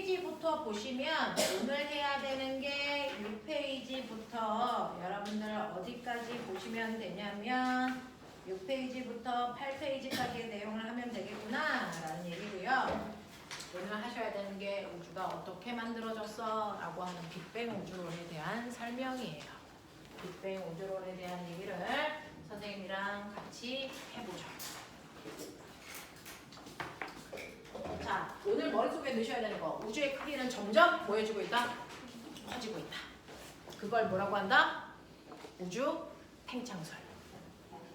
6페이지부터 보시면 오늘 해야 되는 게 6페이지부터 여러분들 어디까지 보시면 되냐면 6페이지부터 8페이지까지의 내용을 하면 되겠구나 라는 얘기고요. 오늘 하셔야 되는 게 우주가 어떻게 만들어졌어 라고 하는 빅뱅 우주론에 대한 설명이에요. 빅뱅 우주론에 대한 얘기를 선생님이랑 같이 해보죠. 자, 오늘 머릿속에 넣으셔야 되는 거. 우주의 크기는 점점 뭐 해주고 있다? 커지고 있다. 그걸 뭐라고 한다? 우주 팽창설.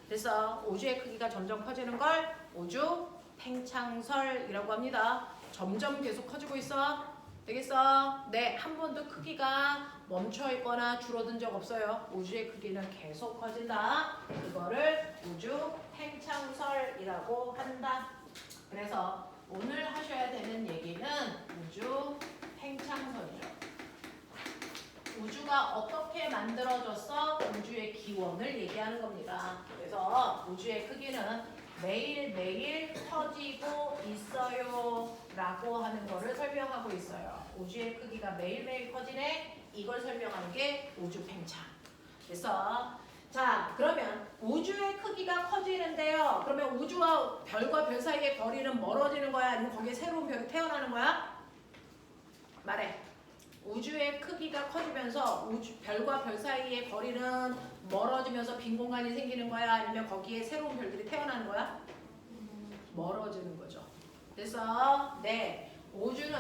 그래서 우주의 크기가 점점 커지는 걸 우주 팽창설이라고 합니다. 점점 계속 커지고 있어. 되겠어? 네, 한 번도 크기가 멈춰 있거나 줄어든 적 없어요. 우주의 크기는 계속 커진다. 그거를 우주 팽창설이라고 한다. 그래서 오늘 하셔야 되는 얘기는 우주 팽창설이죠. 우주가 어떻게 만들어졌어? 우주의 기원을 얘기하는 겁니다. 그래서 우주의 크기는 매일매일 커지고 있어요 라고 하는 거를 설명하고 있어요. 우주의 크기가 매일매일 커지네. 이걸 설명하는 게 우주 팽창. 그래서 자, 그러면 우주의 크기가 커지는데요. 그러면 우주와 별과 별 사이의 거리는 멀어지는 거야? 아니면 거기에 새로운 별이 태어나는 거야? 말해. 우주의 크기가 커지면서 별과 별 사이의 거리는 멀어지면서 빈 공간이 생기는 거야? 아니면 거기에 새로운 별들이 태어나는 거야? 멀어지는 거죠. 그래서 네, 우주는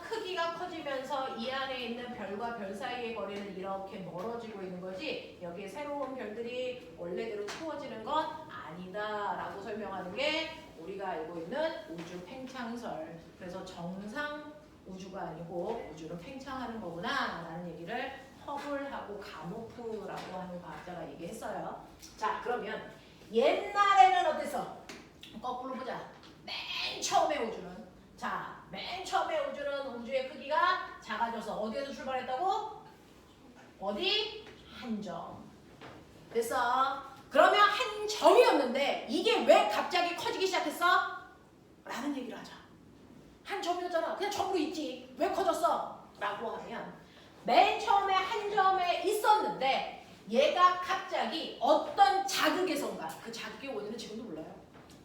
크기가 커지면서 이 안에 있는 별과 별 사이의 거리는 이렇게 멀어지고 있는 거지 여기에 새로운 별들이 원래대로 채워지는 건 아니다 라고 설명하는 게 우리가 알고 있는 우주 팽창설. 그래서 정상 우주가 아니고 우주는 팽창하는 거구나 라는 얘기를 허블하고 가모프라고 하는 과학자가 얘기했어요. 자, 그러면 옛날에는 어땠어? 거꾸로 보자. 맨 처음에 우주는 자, 맨 처음에 우주는 우주의 크기가 작아져서 어디에서 출발했다고? 어디? 한 점. 됐어? 그러면 한 점이었는데 이게 왜 갑자기 커지기 시작했어? 라는 얘기를 하자. 한 점이었잖아. 그냥 점으로 있지. 왜 커졌어? 라고 하면 맨 처음에 한 점에 있었는데 얘가 갑자기 어떤 자극에선가 그 자극의 원인은 지금도 몰라요.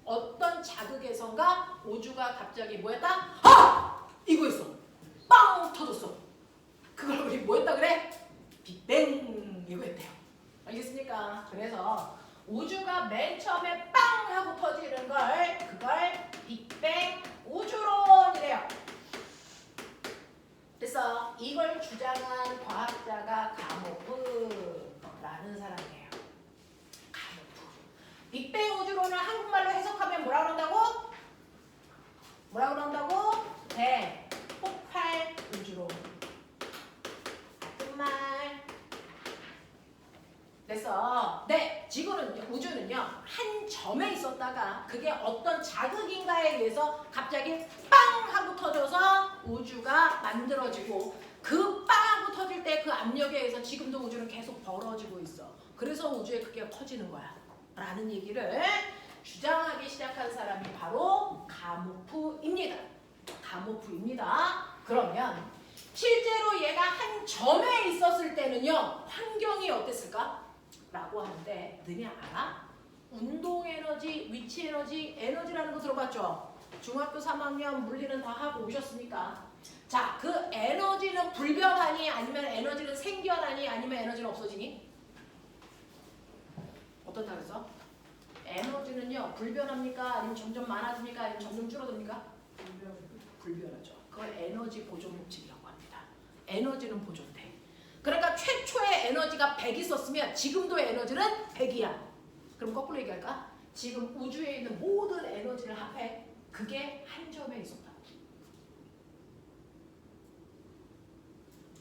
어떤 자극에선가 우주가 갑자기 뭐였다? 아! 이거였어. 빵! 터졌어. 그걸 우리 뭐였다 그래? 빅뱅 이거였대요. 알겠습니까? 그래서 우주가 맨 처음에 빵! 하고 터지는 걸 그걸 빅뱅 우주론이래요. 그래서 이걸 주장한 과학자가 가모프라는 사람이에요. 빅뱅 우주론을 한국말로 해석하면 뭐라 그런다고? 뭐라 그런다고? 대폭발 우주론. 같은 말. 그래서 네, 지구는 우주는요 한 점에 있었다가 그게 어떤 자극인가에 의해서 갑자기 빵 하고 터져서 우주가 만들어지고 그 빵 하고 터질 때 그 압력에 의해서 지금도 우주는 계속 벌어지고 있어. 그래서 우주의 크기가 커지는 거야 라는 얘기를 주장하기 시작한 사람이 바로 가모프입니다. 가모프입니다. 그러면 실제로 얘가 한 점에 있었을 때는요 환경이 어땠을까? 라고 하는데 너네 알아? 운동 에너지, 위치 에너지, 에너지라는 거 들어봤죠? 중학교 3학년 물리는 다 하고 오셨으니까 자, 그 에너지는 불변하니 아니면 에너지는 생겨나니 아니면 에너지는 없어지니? 어떻다 그랬어? 에너지는요 불변합니까? 아니면 점점 많아집니까? 아니면 점점 줄어듭니까? 불변하죠. 그걸 에너지 보존 법칙이라고 합니다. 에너지는 보존돼. 그러니까 최초의 에너지가 100 있었으면 지금도의 에너지는 100이야. 그럼 거꾸로 얘기할까? 지금 우주에 있는 모든 에너지를 합해. 그게 한 점에 있었다.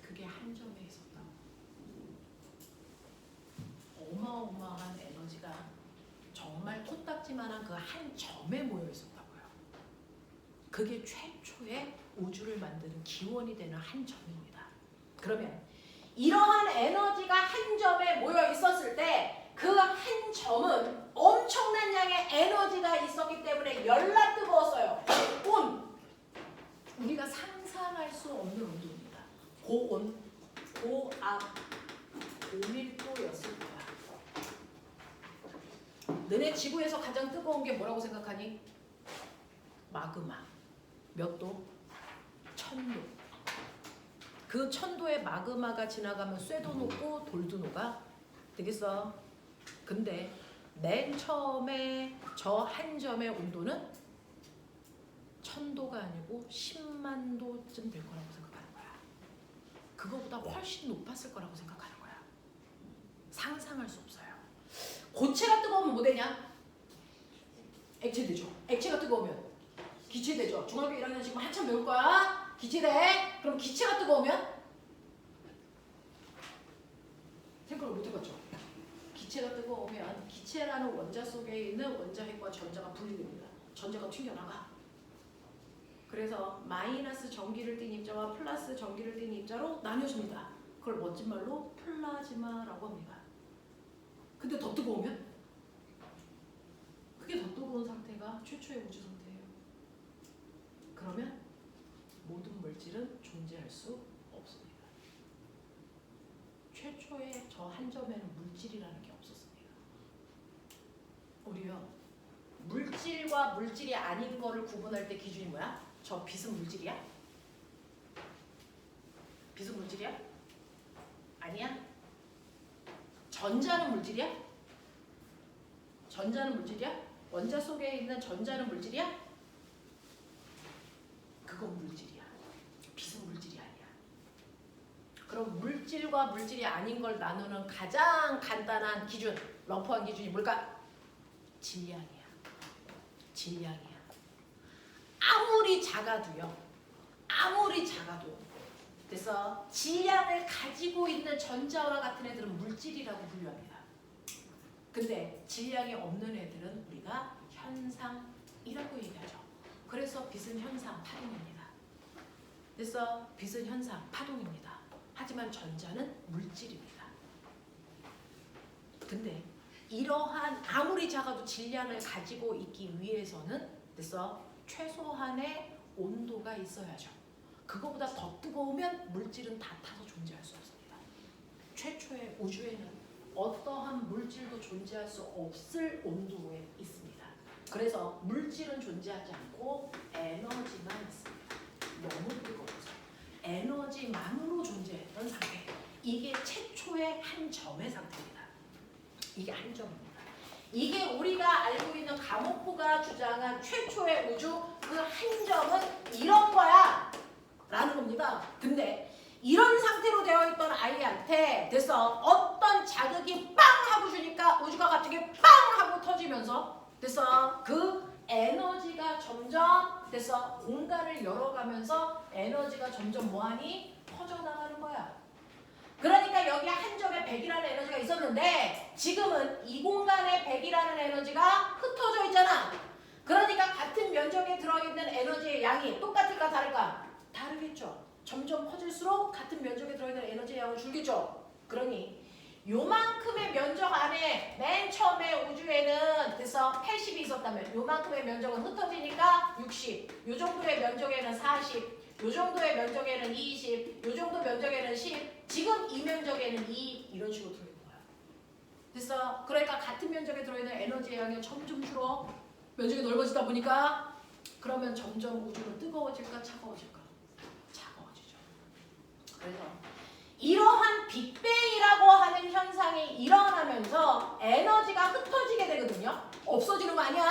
그게 한 점에 있었다. 어마어마한 에너지가 정말 코딱지만한 그 한 점에 모여 있었다고요. 그게 최초의 우주를 만드는 기원이 되는 한 점입니다. 그러면 이러한 에너지가 한 점에 모여 있었을 때 그 한 점은 엄청난 양의 에너지가 있었기 때문에 열나 뜨거웠어요. 우리가 상상할 수 다 고밀도였을 거야. 너네 지구에서 가장 뜨거운 게 뭐라고 생각하니? 마그마. 몇 도? 1000도. 그 1000도의 마그마가 지나가면 쇠도 녹고 돌도 녹아. 되겠어? 근데 맨 처음에 저 한 점의 온도는 1000도가 아니고 10만 도쯤 될 거라고 생각하는 거야. 그거보다 훨씬 높았을 거라고 생각하는 거야. 상상할 수 없어요. 고체가 뜨거우면 뭐 되냐? 액체 되죠. 액체가 뜨거우면 기체 되죠. 중학교 1학년 지금 한참 배울 거야. 기체 돼. 그럼 기체가 뜨거우면 생각을 못 해봤죠. 기체가 뜨거우면 기체라는 원자 속에 있는 원자핵과 전자가 분리됩니다. 전자가 튕겨나가. 그래서 마이너스 전기를 띤 입자와 플러스 전기를 띤 입자로 나뉘어집니다. 그걸 멋진 말로 플라즈마라고 합니다. 근데 더 뜨거우면? 그게 더 뜨거운 상태가 최초의 우주 상태예요. 그러면 모든 물질은 존재할 수 없습니다. 최초의 저 한 점에는 물질이라는 게 없었습니다. 우리요, 물질과 물질이 아닌 거를 구분할 때 기준이 뭐야? 저 빛은 물질이야? 빛은 물질이야? 아니야? 전자는 물질이야? 전자는 물질이야? 원자 속에 있는 전자는 물질이야? 그건 물질이야. 빛은 물질이 아니야. 그럼 물질과 물질이 아닌 걸 나누는 가장 간단한 기준, 러프한 기준이 뭘까? 질량이야. 질량이야. 아무리 작아도요. 아무리 작아도. 그래서 질량을 가지고 있는 전자와 같은 애들은 물질이라고 분류합니다. 근데 질량이 없는 애들은 우리가 현상이라고 얘기하죠. 그래서 빛은 현상, 파동입니다. 그래서 빛은 현상, 파동입니다. 하지만 전자는 물질입니다. 근데 이러한 아무리 작아도 질량을 가지고 있기 위해서는 그래서 최소한의 온도가 있어야죠. 그거보다 더 뜨거우면 물질은 다 타서 존재할 수 없습니다. 최초의 우주에는 어떠한 물질도 존재할 수 없을 온도에 있습니다. 그래서 물질은 존재하지 않고 에너지만 있습니다. 너무 뜨거워서 에너지만으로 존재했던 상태. 이게 최초의 한 점의 상태입니다. 이게 한 점입니다. 이게 우리가 알고 있는 가모프가 주장한 최초의 우주 그 한 점은 이런 거야 라는 겁니다. 근데 이런 상태로 되어 있던 아이한테 됐어 어떤 자극이 빵 하고 주니까 우주가 갑자기 빵 하고 터지면서 됐어 그 에너지가 점점 됐어 공간을 열어가면서 에너지가 점점 뭐하니? 퍼져나가는 거야. 그러니까 여기 한 점에 100이라는 에너지가 있었는데 지금은 이 공간에 100이라는 에너지가 흩어져 있잖아. 그러니까 같은 면적에 들어있는 에너지의 양이 똑같을까 다를까? 다르겠죠. 점점 커질수록 같은 면적에 들어있는 에너지의 양은 줄겠죠. 그러니 요만큼의 면적 안에 맨 처음에 우주에는 됐어 80이 있었다면 요만큼의 면적은 흩어지니까 60, 요 정도의 면적에는 40, 요 정도의 면적에는 20, 요 정도 면적에는 10, 지금 이 면적에는 2 이런 식으로 들어있는 거야. 됐어? 그러니까 같은 면적에 들어있는 에너지의 양이 점점 줄어. 면적이 넓어지다 보니까 그러면 점점 우주는 뜨거워질까 차가워질까? 차가워지죠. 그래서 이러한 빅뱅이라고 하는 현상이 일어나면서 에너지가 흩어지게 되거든요. 없어지는 거 아니야?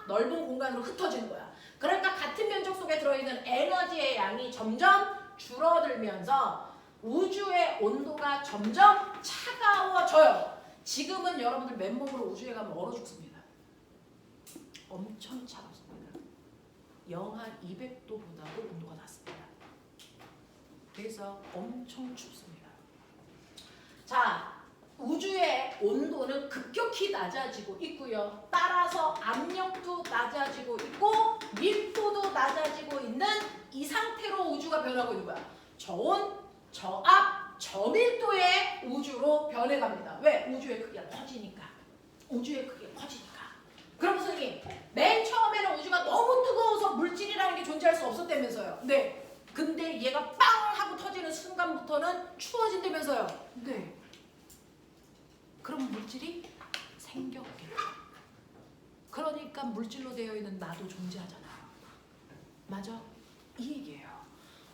넓은 공간으로 흩어지는 거야. 그러니까 같은 면적 속에 들어있는 에너지의 양이 점점 줄어들면서 우주의 온도가 점점 차가워져요. 지금은 여러분들 맨몸으로 우주에 가면 얼어 죽습니다. 엄청 차갑습니다. 영하 200도보다도 온도가 낮습니다. 그래서 엄청 춥습니다. 자, 우주의 온도는 급격히 낮아지고 있고요. 따라서 압력도 낮아지고 있고 밀도도 낮아지고 있는 이 상태로 우주가 변하고 있는 거야. 저온, 저압, 저밀도의 우주로 변해갑니다. 왜? 우주의 크기가 커지니까. 우주의 크기가 커지니까. 그럼 선생님, 맨 처음에는 우주가 너무 뜨거워서 물질이라는 게 존재할 수 없었다면서요. 네. 근데 얘가 빵 하고 터지는 순간부터는 추워진다면서요. 네. 그럼 물질이 생겼겠죠. 그러니까 물질로 되어 있는 나도 존재하잖아요. 맞아? 이 얘기예요.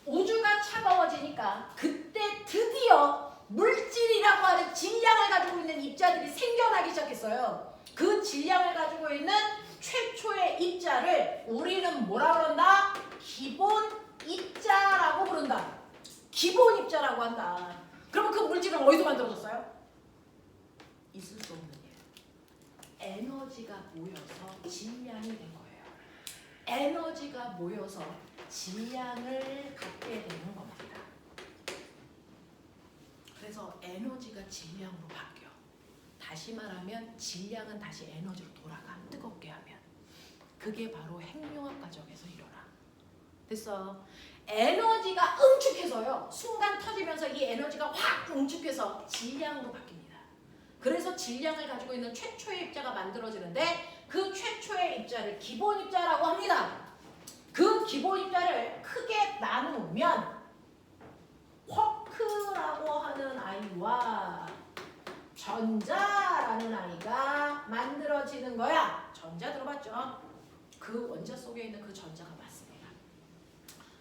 우주가 차가워지니까 그때 드디어 물질이라고 하는 질량을 가지고 있는 입자들이 생겨나기 시작했어요. 그 질량을 가지고 있는 최초의 입자를 우리는 뭐라 그런다? 기본 입자라고 부른다. 기본 입자라고 한다. 그러면 그 물질은 어디서 만들어졌어요? 있을 수 없는 일. 에너지가 모여서 질량이 된 거예요. 에너지가 모여서 질량을 갖게 되는 겁니다. 그래서 에너지가 질량으로 바뀌어. 다시 말하면 질량은 다시 에너지로 돌아가. 뜨겁게 하면. 그게 바로 핵융합 과정에서 일어나. 됐어. 에너지가 응축해서요. 순간 터지면서 이 에너지가 확 응축해서 질량으로 바뀝니다. 그래서 질량을 가지고 있는 최초의 입자가 만들어지는데 그 최초의 입자를 기본 입자라고 합니다. 그 기본 입자를 크게 나누면 쿼크라고 하는 아이와 전자라는 아이가 만들어지는 거야. 전자 들어봤죠? 그 원자 속에 있는 그 전자가 맞습니다.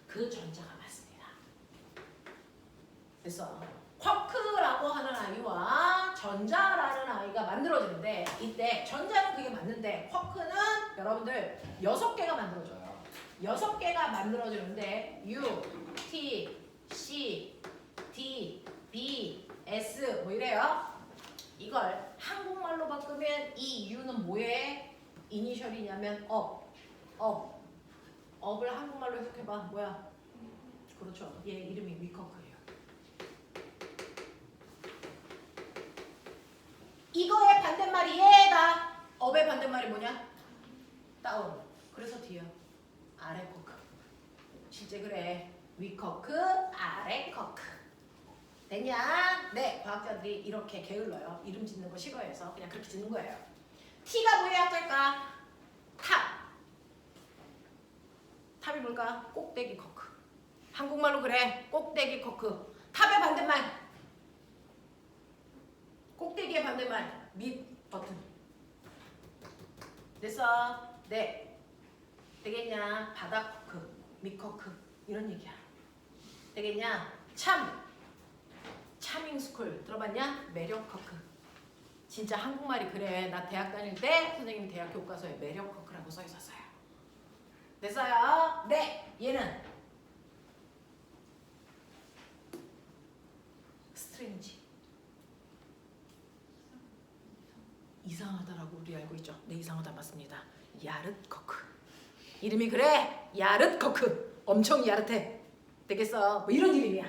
그 전자가 맞습니다. 그래서 쿼크라고 하는 아이와 전자라는 아이가 만들어지는데 이때 전자는 그게 맞는데 쿼크는 여러분들 6개가 만들어져요. 6개가 만들어지는데 U, T, C, D, B, S 뭐 이래요. 이걸 한국말로 바꾸면 이 U는 뭐에 이니셜이냐면 업을 한국말로 해석해봐. 뭐야? 그렇죠. 얘 이름이 위커크예요. 이거의 반대말이 얘다. 업의 반대말이 뭐냐? 다운. 그래서 뒤에 아래 커크. 실제 그래. 위 커크, 아래 커크. 됐냐? 네, 과학자들이 이렇게 게을러요. 이름 짓는 거 싫어해서 그냥 그렇게 짓는 거예요. T가 뭐해야 할까? 탑. 탑이 뭘까? 꼭대기 커크. 한국말로 그래. 꼭대기 커크. 탑의 반대말. 꼭대기의 반대말. 밑 버튼. 됐어? 네. 되겠냐? 바닥 커크, 밑 커크. 이런 얘기야. 되겠냐? 차밍스쿨 들어봤냐? 매력 커크. 진짜 한국말이 그래. 나 대학 다닐 때 선생님이 대학 교과서에 매력 커크라고 써 있었어요. 됐어요? 네. 얘는 스트레인지. 이상하다라고 우리 알고 있죠? 네, 이상하다 맞습니다. 야릇 커크. 이름이 그래. 야릇 커크. 엄청 야릇해. 되겠어? 뭐 이런 이름이야.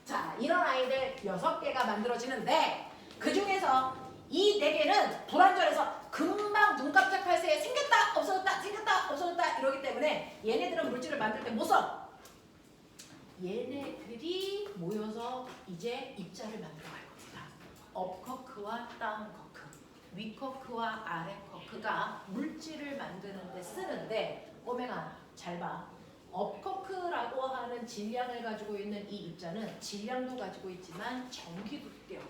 자, 이런 아이들 6개가 만들어지는데 그 중에서 이 4개는 불완전해서 금방 눈 깜짝할 새에 생겼다 없어졌다 생겼다 없어졌다 이러기 때문에 얘네들은 물질을 만들 때 못 써. 얘네들이 모여서 이제 입자를 만들어 갈 겁니다. 업커크와 다운커크, 위커크와 아래커크가 물질을 만드는 데 쓰는데 꼬맹아 잘 봐. 업커크라고 하는 질량을 가지고 있는 이 입자는 질량도 가지고 있지만 전기도 띄어.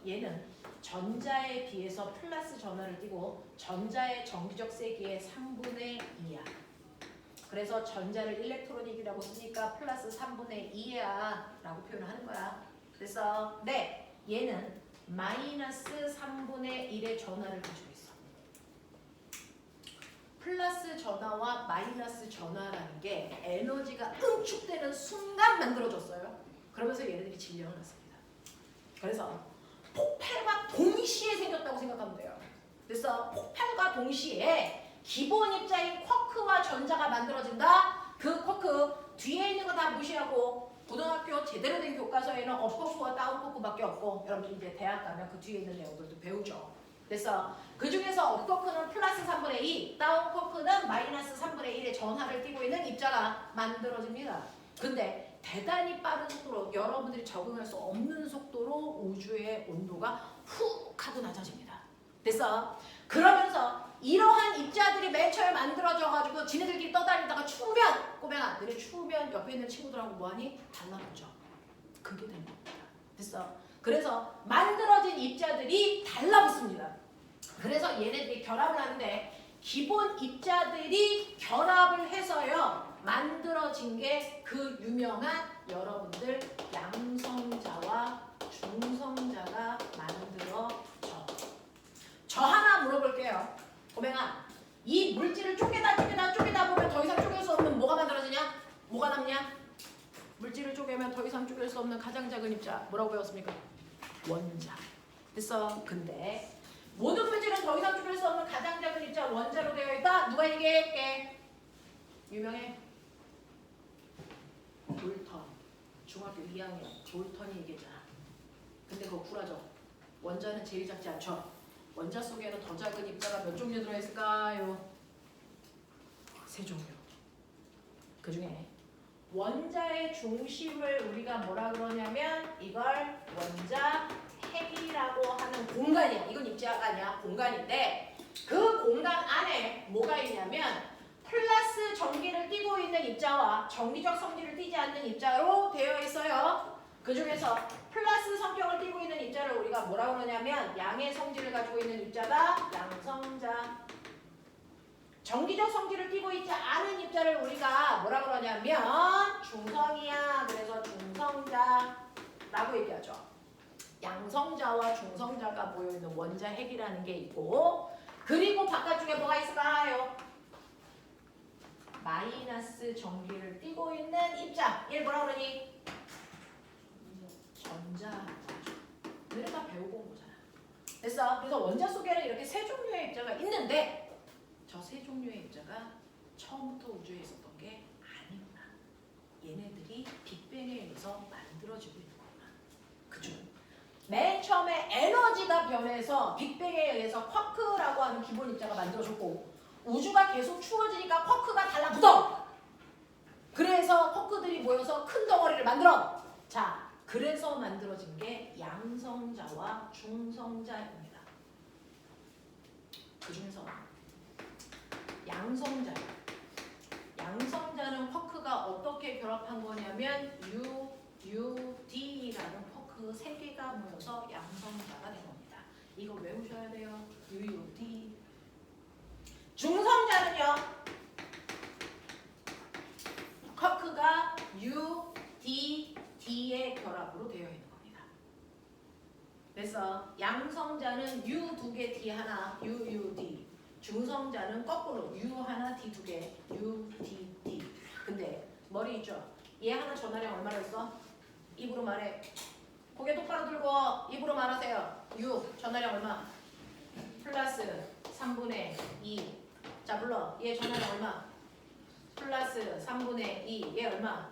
얘는 전자에 비해서 플러스 전하를 띠고 전자의 전기적 세기의 3분의 2야. 그래서 전자를 일렉트로닉이라고 쓰니까 플러스 3분의 2야 라고 표현을 하는 거야. 그래서 네, 얘는 마이너스 3분의 1의 전하를 가지고 있어. 플러스 전하와 마이너스 전하라는 게 에너지가 응축되는 순간 만들어졌어요. 그러면서 얘네들이 질량을 낳습니다. 그래서 폭발과 동시에 생겼다고 생각하면 돼요. 그래서 폭발과 동시에 기본 입자인 쿼크와 전자가 만들어진다. 그 쿼크 뒤에 있는 거 다 무시하고 고등학교 제대로 된 교과서에는 업쿼크와 다운쿼크밖에 없고 여러분들 이제 대학 가면 그 뒤에 있는 내용들도 배우죠. 그래서 그 중에서 업쿼크는 플러스 3분의 2, 다운쿼크는 마이너스 3분의 1의 전하를 띠고 있는 입자가 만들어집니다. 근데 대단히 빠른 속도로 여러분들이 적응할 수 없는 속도로 우주의 온도가 훅 하고 낮아집니다. 그래서 그러면서 이러한 입자들이 맨 처음에 만들어져가지고 지네들끼리 떠다니다가 추우면 꼬맹아 너네 추우면 옆에 있는 친구들하고 뭐하니? 달라붙죠. 그게 되는 겁니다. 됐어? 그래서 만들어진 입자들이 달라붙습니다. 그래서 얘네들이 결합을 하는데 기본 입자들이 결합을 해서요 만들어진 게 그 유명한 여러분들 양성자와 중성자가 만들어져. 저 하나 물어볼게요. 고맹아, 이 물질을 쪼개다 보면 더 이상 쪼갤 수 없는 뭐가 만들어지냐? 뭐가 남냐? 물질을 쪼개면 더 이상 쪼갤 수 없는 가장 작은 입자 뭐라고 배웠습니까? 원자. 됐어? 근데 모든 물질은 더 이상 쪼갤 수 없는 가장 작은 입자 원자로 되어 있다. 누가 얘기할게? 유명해? 돌턴. 중학교 2학년 돌턴이 얘기했잖아. 근데 그거 쿨하죠? 원자는 제일 작지 않죠? 원자 속에는 더 작은 입자가 몇 종류 들어있을까요? 3종류. 그 중에 원자의 중심을 우리가 뭐라 그러냐면 이걸 원자 핵이라고 하는 공간이야. 이건 입자가 아니야. 공간인데 그 공간 안에 뭐가 있냐면 플러스 전기를 띠고 있는 입자와 정리적 성질을 띠지 않는 입자로 되어 있어요. 그 중에서 플러스 성격을 띠고 있는 입자를 우리가 뭐라고 그러냐면 양의 성질을 가지고 있는 입자가 양성자. 정기적 성질을 띠고 있지 않은 입자를 우리가 뭐라 그러냐면 중성이야. 그래서 중성자라고 얘기하죠. 양성자와 중성자가 모여있는 원자 핵이라는 게 있고 그리고 바깥쪽에 뭐가 있을까요? 마이너스 전기를 띠고 있는 입자. 얘를 뭐라 그러니? 전자. 너네 다 배우고 온 거잖아. 됐어? 그래서 원자 속에는 이렇게 3종류의 입자가 있는데 저 3종류의 입자가 처음부터 우주에 있었던 게 아니구나. 얘네들이 빅뱅에 의해서 만들어지고 있는 거구나. 그죠? 맨 처음에 에너지가 변해서 빅뱅에 의해서 쿼크라고 하는 기본 입자가 만들어졌고 우주가 계속 추워지니까 쿼크가 달라붙어. 그래서 쿼크들이 모여서 큰 덩어리를 만들어. 자, 그래서 만들어진 게 양성자와 중성자입니다. 그 중에서 양성자는 쿼크가 어떻게 결합한 거냐면 UUD라는 쿼크 3개가 모여서 양성자가 된 겁니다. 이거 외우셔야 돼요. UUD. 중성자는요. 쿼크가 U, D, D의 결합으로 되어 있는 겁니다. 그래서 양성자는 U 2개, D 하나, UUD. 중성자는 거꾸로 U 하나, D 2개, UDD. 근데 머리 있죠? 얘 하나 전화량 얼마나 있어? 입으로 말해. 고개 똑바로 들고 입으로 말하세요. U 전화량 얼마? 플러스 3분의 2. 자 불러. 얘 전화량 얼마? 플러스 3분의 2. 얘 얼마?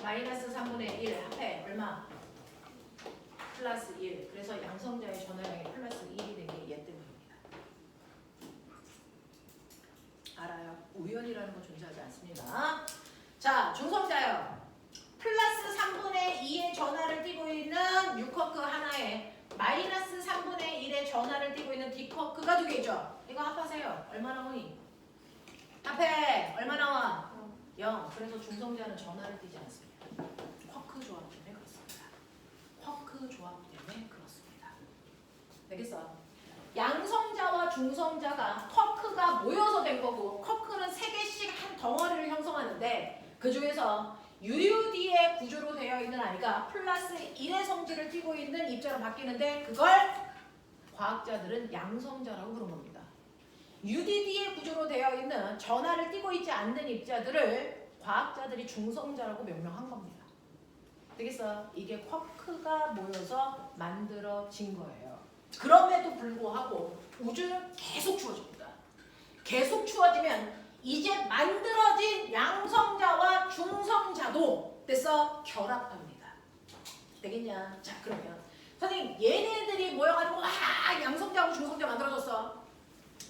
마이너스 3분의 1. 합해 얼마? 플러스 1. 그래서 양성자의 전화량이 플러스 1이 된 게 얘 때문입니다. 알아요? 우연이라는 건 존재하지 않습니다. 자 중성자요. 플러스 3분의 2의 전하를 띠고 있는 U쿼크 하나에 마이너스 3분의 1의 전하를 띠고 있는 D쿼크가 2개 있죠? 이거 합하세요. 얼마 나오니? 합해. 얼마 나와? 0. 그래서 중성자는 전하를 띠지 않습니다. 쿼크 조합 때문에 그렇습니다. 쿼크 조합 때문에 그렇습니다. 되겠어? 양성자와 중성자가 쿼크가 모여서 된 거고 쿼크는 3개씩 한 덩어리를 형성하는데 그 중에서 UUD의 구조로 되어 있는 아이가 플러스 1의 성질을 띠고 있는 입자로 바뀌는데 그걸 과학자들은 양성자라고 부른 겁니다. UDD의 구조로 되어 있는 전하를 띠고 있지 않는 입자들을 과학자들이 중성자라고 명명한 겁니다. 되겠어? 이게 쿼크가 모여서 만들어진 거예요. 그럼에도 불구하고 우주는 계속 추워집니다. 계속 추워지면 이제 만들어진 양성자와 중성자도 됐어? 결합합니다. 되겠냐? 자 그러면 선생님 얘네들이 모여가지고 와 양성자하고 중성자 만들어졌어.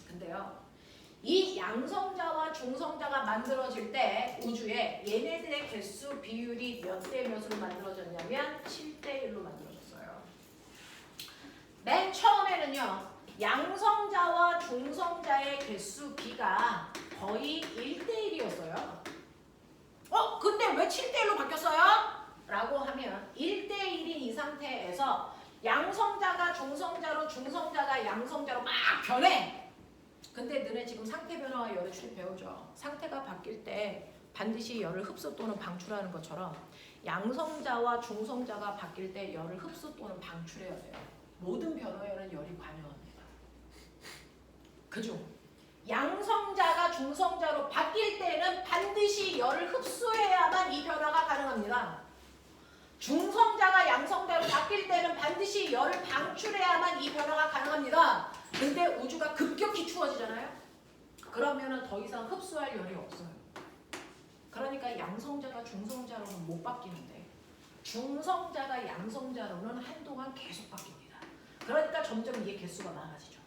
근데요 이 양성자와 중성자가 만들어질 때 우주에 얘네들의 개수 비율이 몇 대 몇으로 만들어졌냐면 7대 1로 만들어졌어요. 맨 처음에는요 양성자와 중성자의 개수 B가 거의 1대1이었어요. 근데 왜 7대1로 바뀌었어요? 라고 하면 1대1인 이 상태에서 양성자가 중성자로 중성자가 양성자로 막 변해. 근데 너네 지금 상태 변화와 열의 추리 배우죠? 상태가 바뀔 때 반드시 열을 흡수 또는 방출하는 것처럼 양성자와 중성자가 바뀔 때 열을 흡수 또는 방출해야 돼요. 모든 변화에는 열이 관여합니다. 그죠? 양성자가 중성자로 바뀔 때는 반드시 열을 흡수해야만 이 변화가 가능합니다. 중성자가 양성자로 바뀔 때는 반드시 열을 방출해야만 이 변화가 가능합니다. 근데 우주가 급격히 추워지잖아요. 그러면은 더 이상 흡수할 열이 없어요. 그러니까 양성자가 중성자로는 못 바뀌는데 중성자가 양성자로는 한동안 계속 바뀝니다. 그러니까 점점 이게 개수가 많아지죠.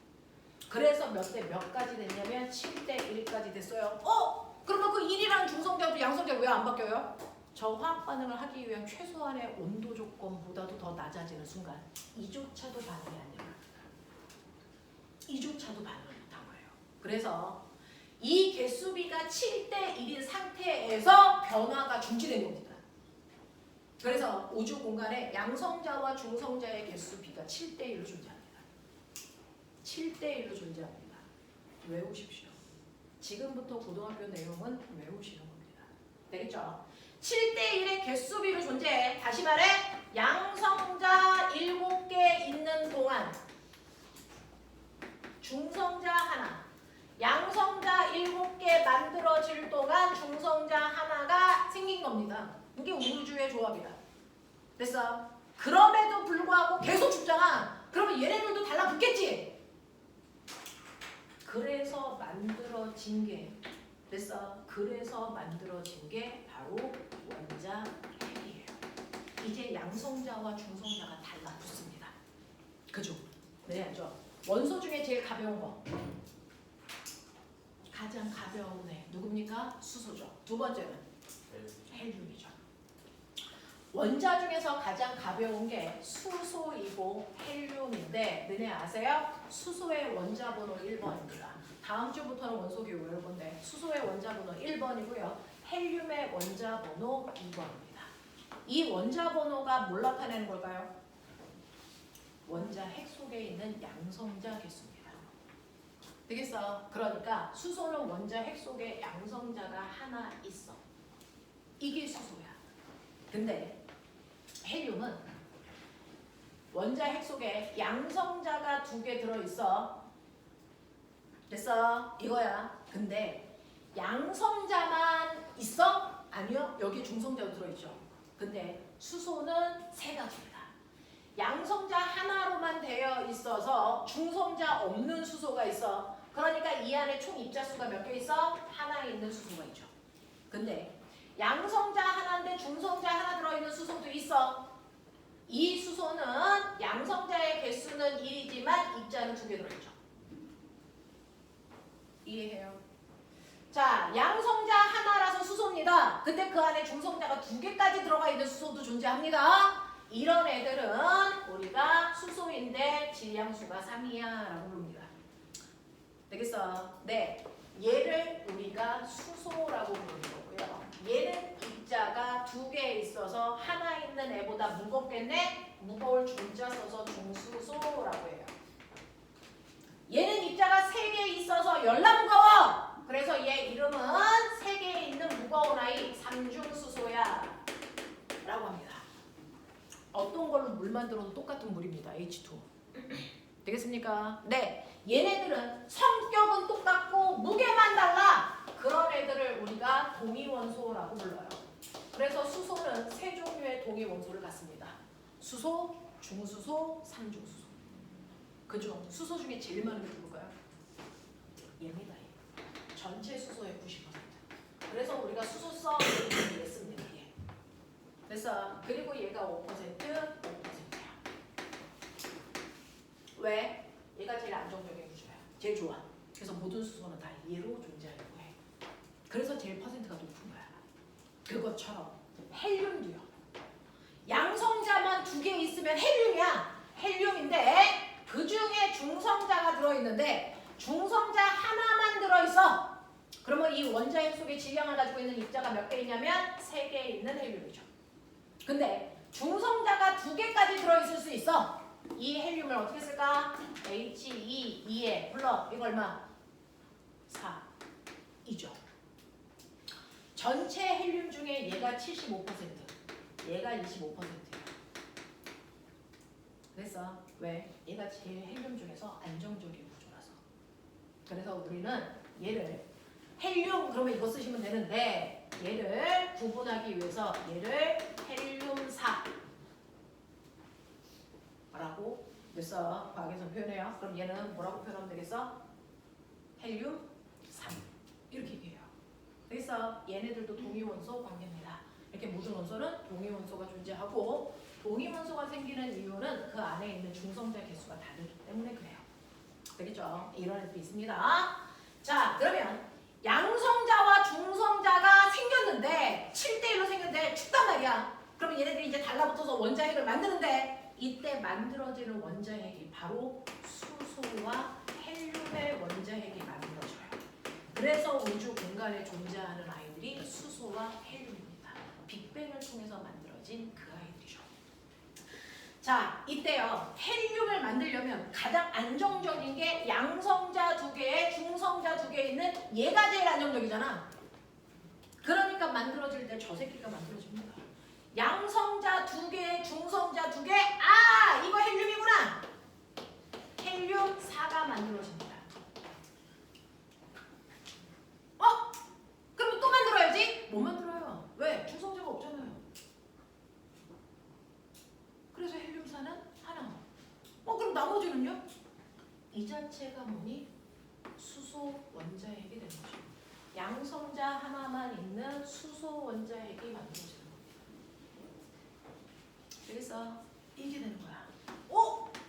그래서 몇 대 몇까지 됐냐면 7대 1까지 됐어요. 그러면 그 1이라는 중성자도 양성자가 왜 안 바뀌어요? 저 화학 반응을 하기 위한 최소한의 온도 조건보다도 더 낮아지는 순간 이조차도 반응이 안 됩니다. 이조차도 반응을 못한 거예요. 그래서 이 개수비가 7대 1인 상태에서 변화가 중지된 겁니다. 그래서 우주 공간에 양성자와 중성자의 개수비가 7대 1로 존재합니다. 7대 1로 존재합니다. 외우십시오. 지금부터 고등학교 내용은 외우시는 겁니다. 되겠죠? 7대 1의 개수비로 존재해. 다시 말해 양성자 7개 있는 동안 중성자 하나, 양성자 7개 만들어질 동안 중성자 하나가 생긴 겁니다. 이게 우주의 조합이다. 됐어? 그럼에도 불구하고 계속 죽잖아. 그러면 얘네들도 달라붙겠지? 그래서 만들어진 게 됐어? 그래서 만들어진 게 바로 원자 핵이에요. 이제 양성자와 중성자가 달라붙습니다. 그죠? 네, 알죠? 원소 중에 제일 가벼운 거. 가장 가벼운 애 누굽니까? 수소죠. 두 번째는 헬륨이죠. 원자 중에서 가장 가벼운 게 수소이고 헬륨인데 너네 아세요? 수소의 원자 번호 1번입니다. 다음 주부터는 원소 교육 외울 건데 수소의 원자 번호 1번이고요. 헬륨의 원자 번호 2번입니다. 이 원자 번호가 뭘 나타내는 걸까요? 원자 핵 속에 있는 양성자 개수입니다. 되겠어? 그러니까 수소는 원자 핵 속에 양성자가 하나 있어. 이게 수소야. 근데 헬륨은 원자 핵 속에 양성자가 2개 들어있어. 됐어? 이거야. 근데 양성자만 있어? 아니요. 여기 중성자도 들어있죠. 근데 수소는 3가지입니다. 양성자 하나로만 되어 있어서 중성자 없는 수소가 있어. 그러니까 이 안에 총 입자수가 몇 개 있어? 하나 있는 수소가 있죠. 근데 양성자 하나인데 중성자 하나 들어있는 수소도 있어. 이 수소는 양성자의 개수는 1이지만 입자는 2개 들어있죠. 이해해요? 자, 양성자 하나라서 수소입니다. 근데 그 안에 중성자가 2개까지 들어가 있는 수소도 존재합니다. 이런 애들은 우리가 수소인데 질량수가 3이야 라고 부릅니다. 되겠어? 네. 얘를 우리가 수소라고 부르는 거고요. 얘는 입자가 2개 있어서 하나 있는 애보다 무겁겠네? 무거울 중자 써서 중수소라고 해요. 얘는 입자가 3개 있어서 열나 무거워! 그래서 얘 이름은 3개 있는 무거운 아이 삼중수소야 라고 합니다. 어떤 걸로 물 만들어도 똑같은 물입니다. H2. 되겠습니까? 네. 얘네들은 성격은 똑같고 무게만 달라. 그런 애들을 우리가 동위원소라고 불러요. 그래서 수소는 3종류의 동위원소를 갖습니다. 수소, 중수소, 삼중수소. 그중 수소 중에 제일 많은 게 누굴까요? 얘입니다. 전체 수소의 90%. 그래서 우리가 수소 써 씁니다. 됐어. 그리고 얘가 5%야. 왜? 얘가 제일 안정적인 구조야. 제일 좋아. 그래서 모든 수소는 다 얘로 존재하려고 해. 그래서 제일 퍼센트가 높은 거야. 그것처럼 헬륨도요. 양성자만 2개 있으면 헬륨이야. 헬륨인데 그 중에 중성자가 들어있는데 중성자 하나만 들어있어. 그러면 이 원자핵 속에 질량을 가지고 있는 입자가 몇 개 있냐면 3개 있는 헬륨이죠. 근데 중성자가 2개까지 들어있을 수 있어. 이 헬륨을 어떻게 쓸까? He2에 불러. 이거 얼마? 4. 2죠. 전체 헬륨 중에 얘가 75%, 얘가 25%예요. 그래서 왜? 얘가 제일 헬륨 중에서 안정적인 구조라서. 그래서 우리는 얘를 헬륨 그러면 이거 쓰시면 되는데 얘를 구분하기 위해서 얘를 헬륨4 라고 그래서 과학에서 표현해요. 그럼 얘는 뭐라고 표현하면 되겠어? 헬륨3 이렇게 얘기해요. 그래서 얘네들도 동위원소 관계입니다. 이렇게 모든 원소는 동위원소가 존재하고 동위원소가 생기는 이유는 그 안에 있는 중성자 개수가 다르기 때문에 그래요. 되겠죠? 이런 애들이 있습니다. 자, 그러면 양성자와 중성자가 생겼는데 7대1로 생겼는데 춥단 말이야. 그러면 얘네들이 이제 달라붙어서 원자핵을 만드는데 이때 만들어지는 원자핵이 바로 수소와 헬륨의 원자핵이 만들어져요. 그래서 우주 공간에 존재하는 아이들이 수소와 헬륨입니다. 빅뱅을 통해서 만들어진 그 아이들이죠. 자, 이때요. 헬륨을 만들려면 가장 안정적인 게 양성자 2개에 중성자 2개 있는 얘가 제일 안정적이잖아. 그러니까 만들어질 때 저 새끼가 만들어집니다. 양성자 2개, 중성자 2개. 아, 이거 헬륨이구나. 헬륨4가 만들어집니다. 그럼 또 만들어야지? 못 만들어요. 왜? 중성자가 없잖아요. 그래서 헬륨4는 하나. 그럼 나머지는요? 이 자체가 뭐니? 수소 원자핵이 되는 거죠. 양성자 하나만 있는 수소 원자핵이 만들어지는 겁니다. 그래서 이게 되는 거야.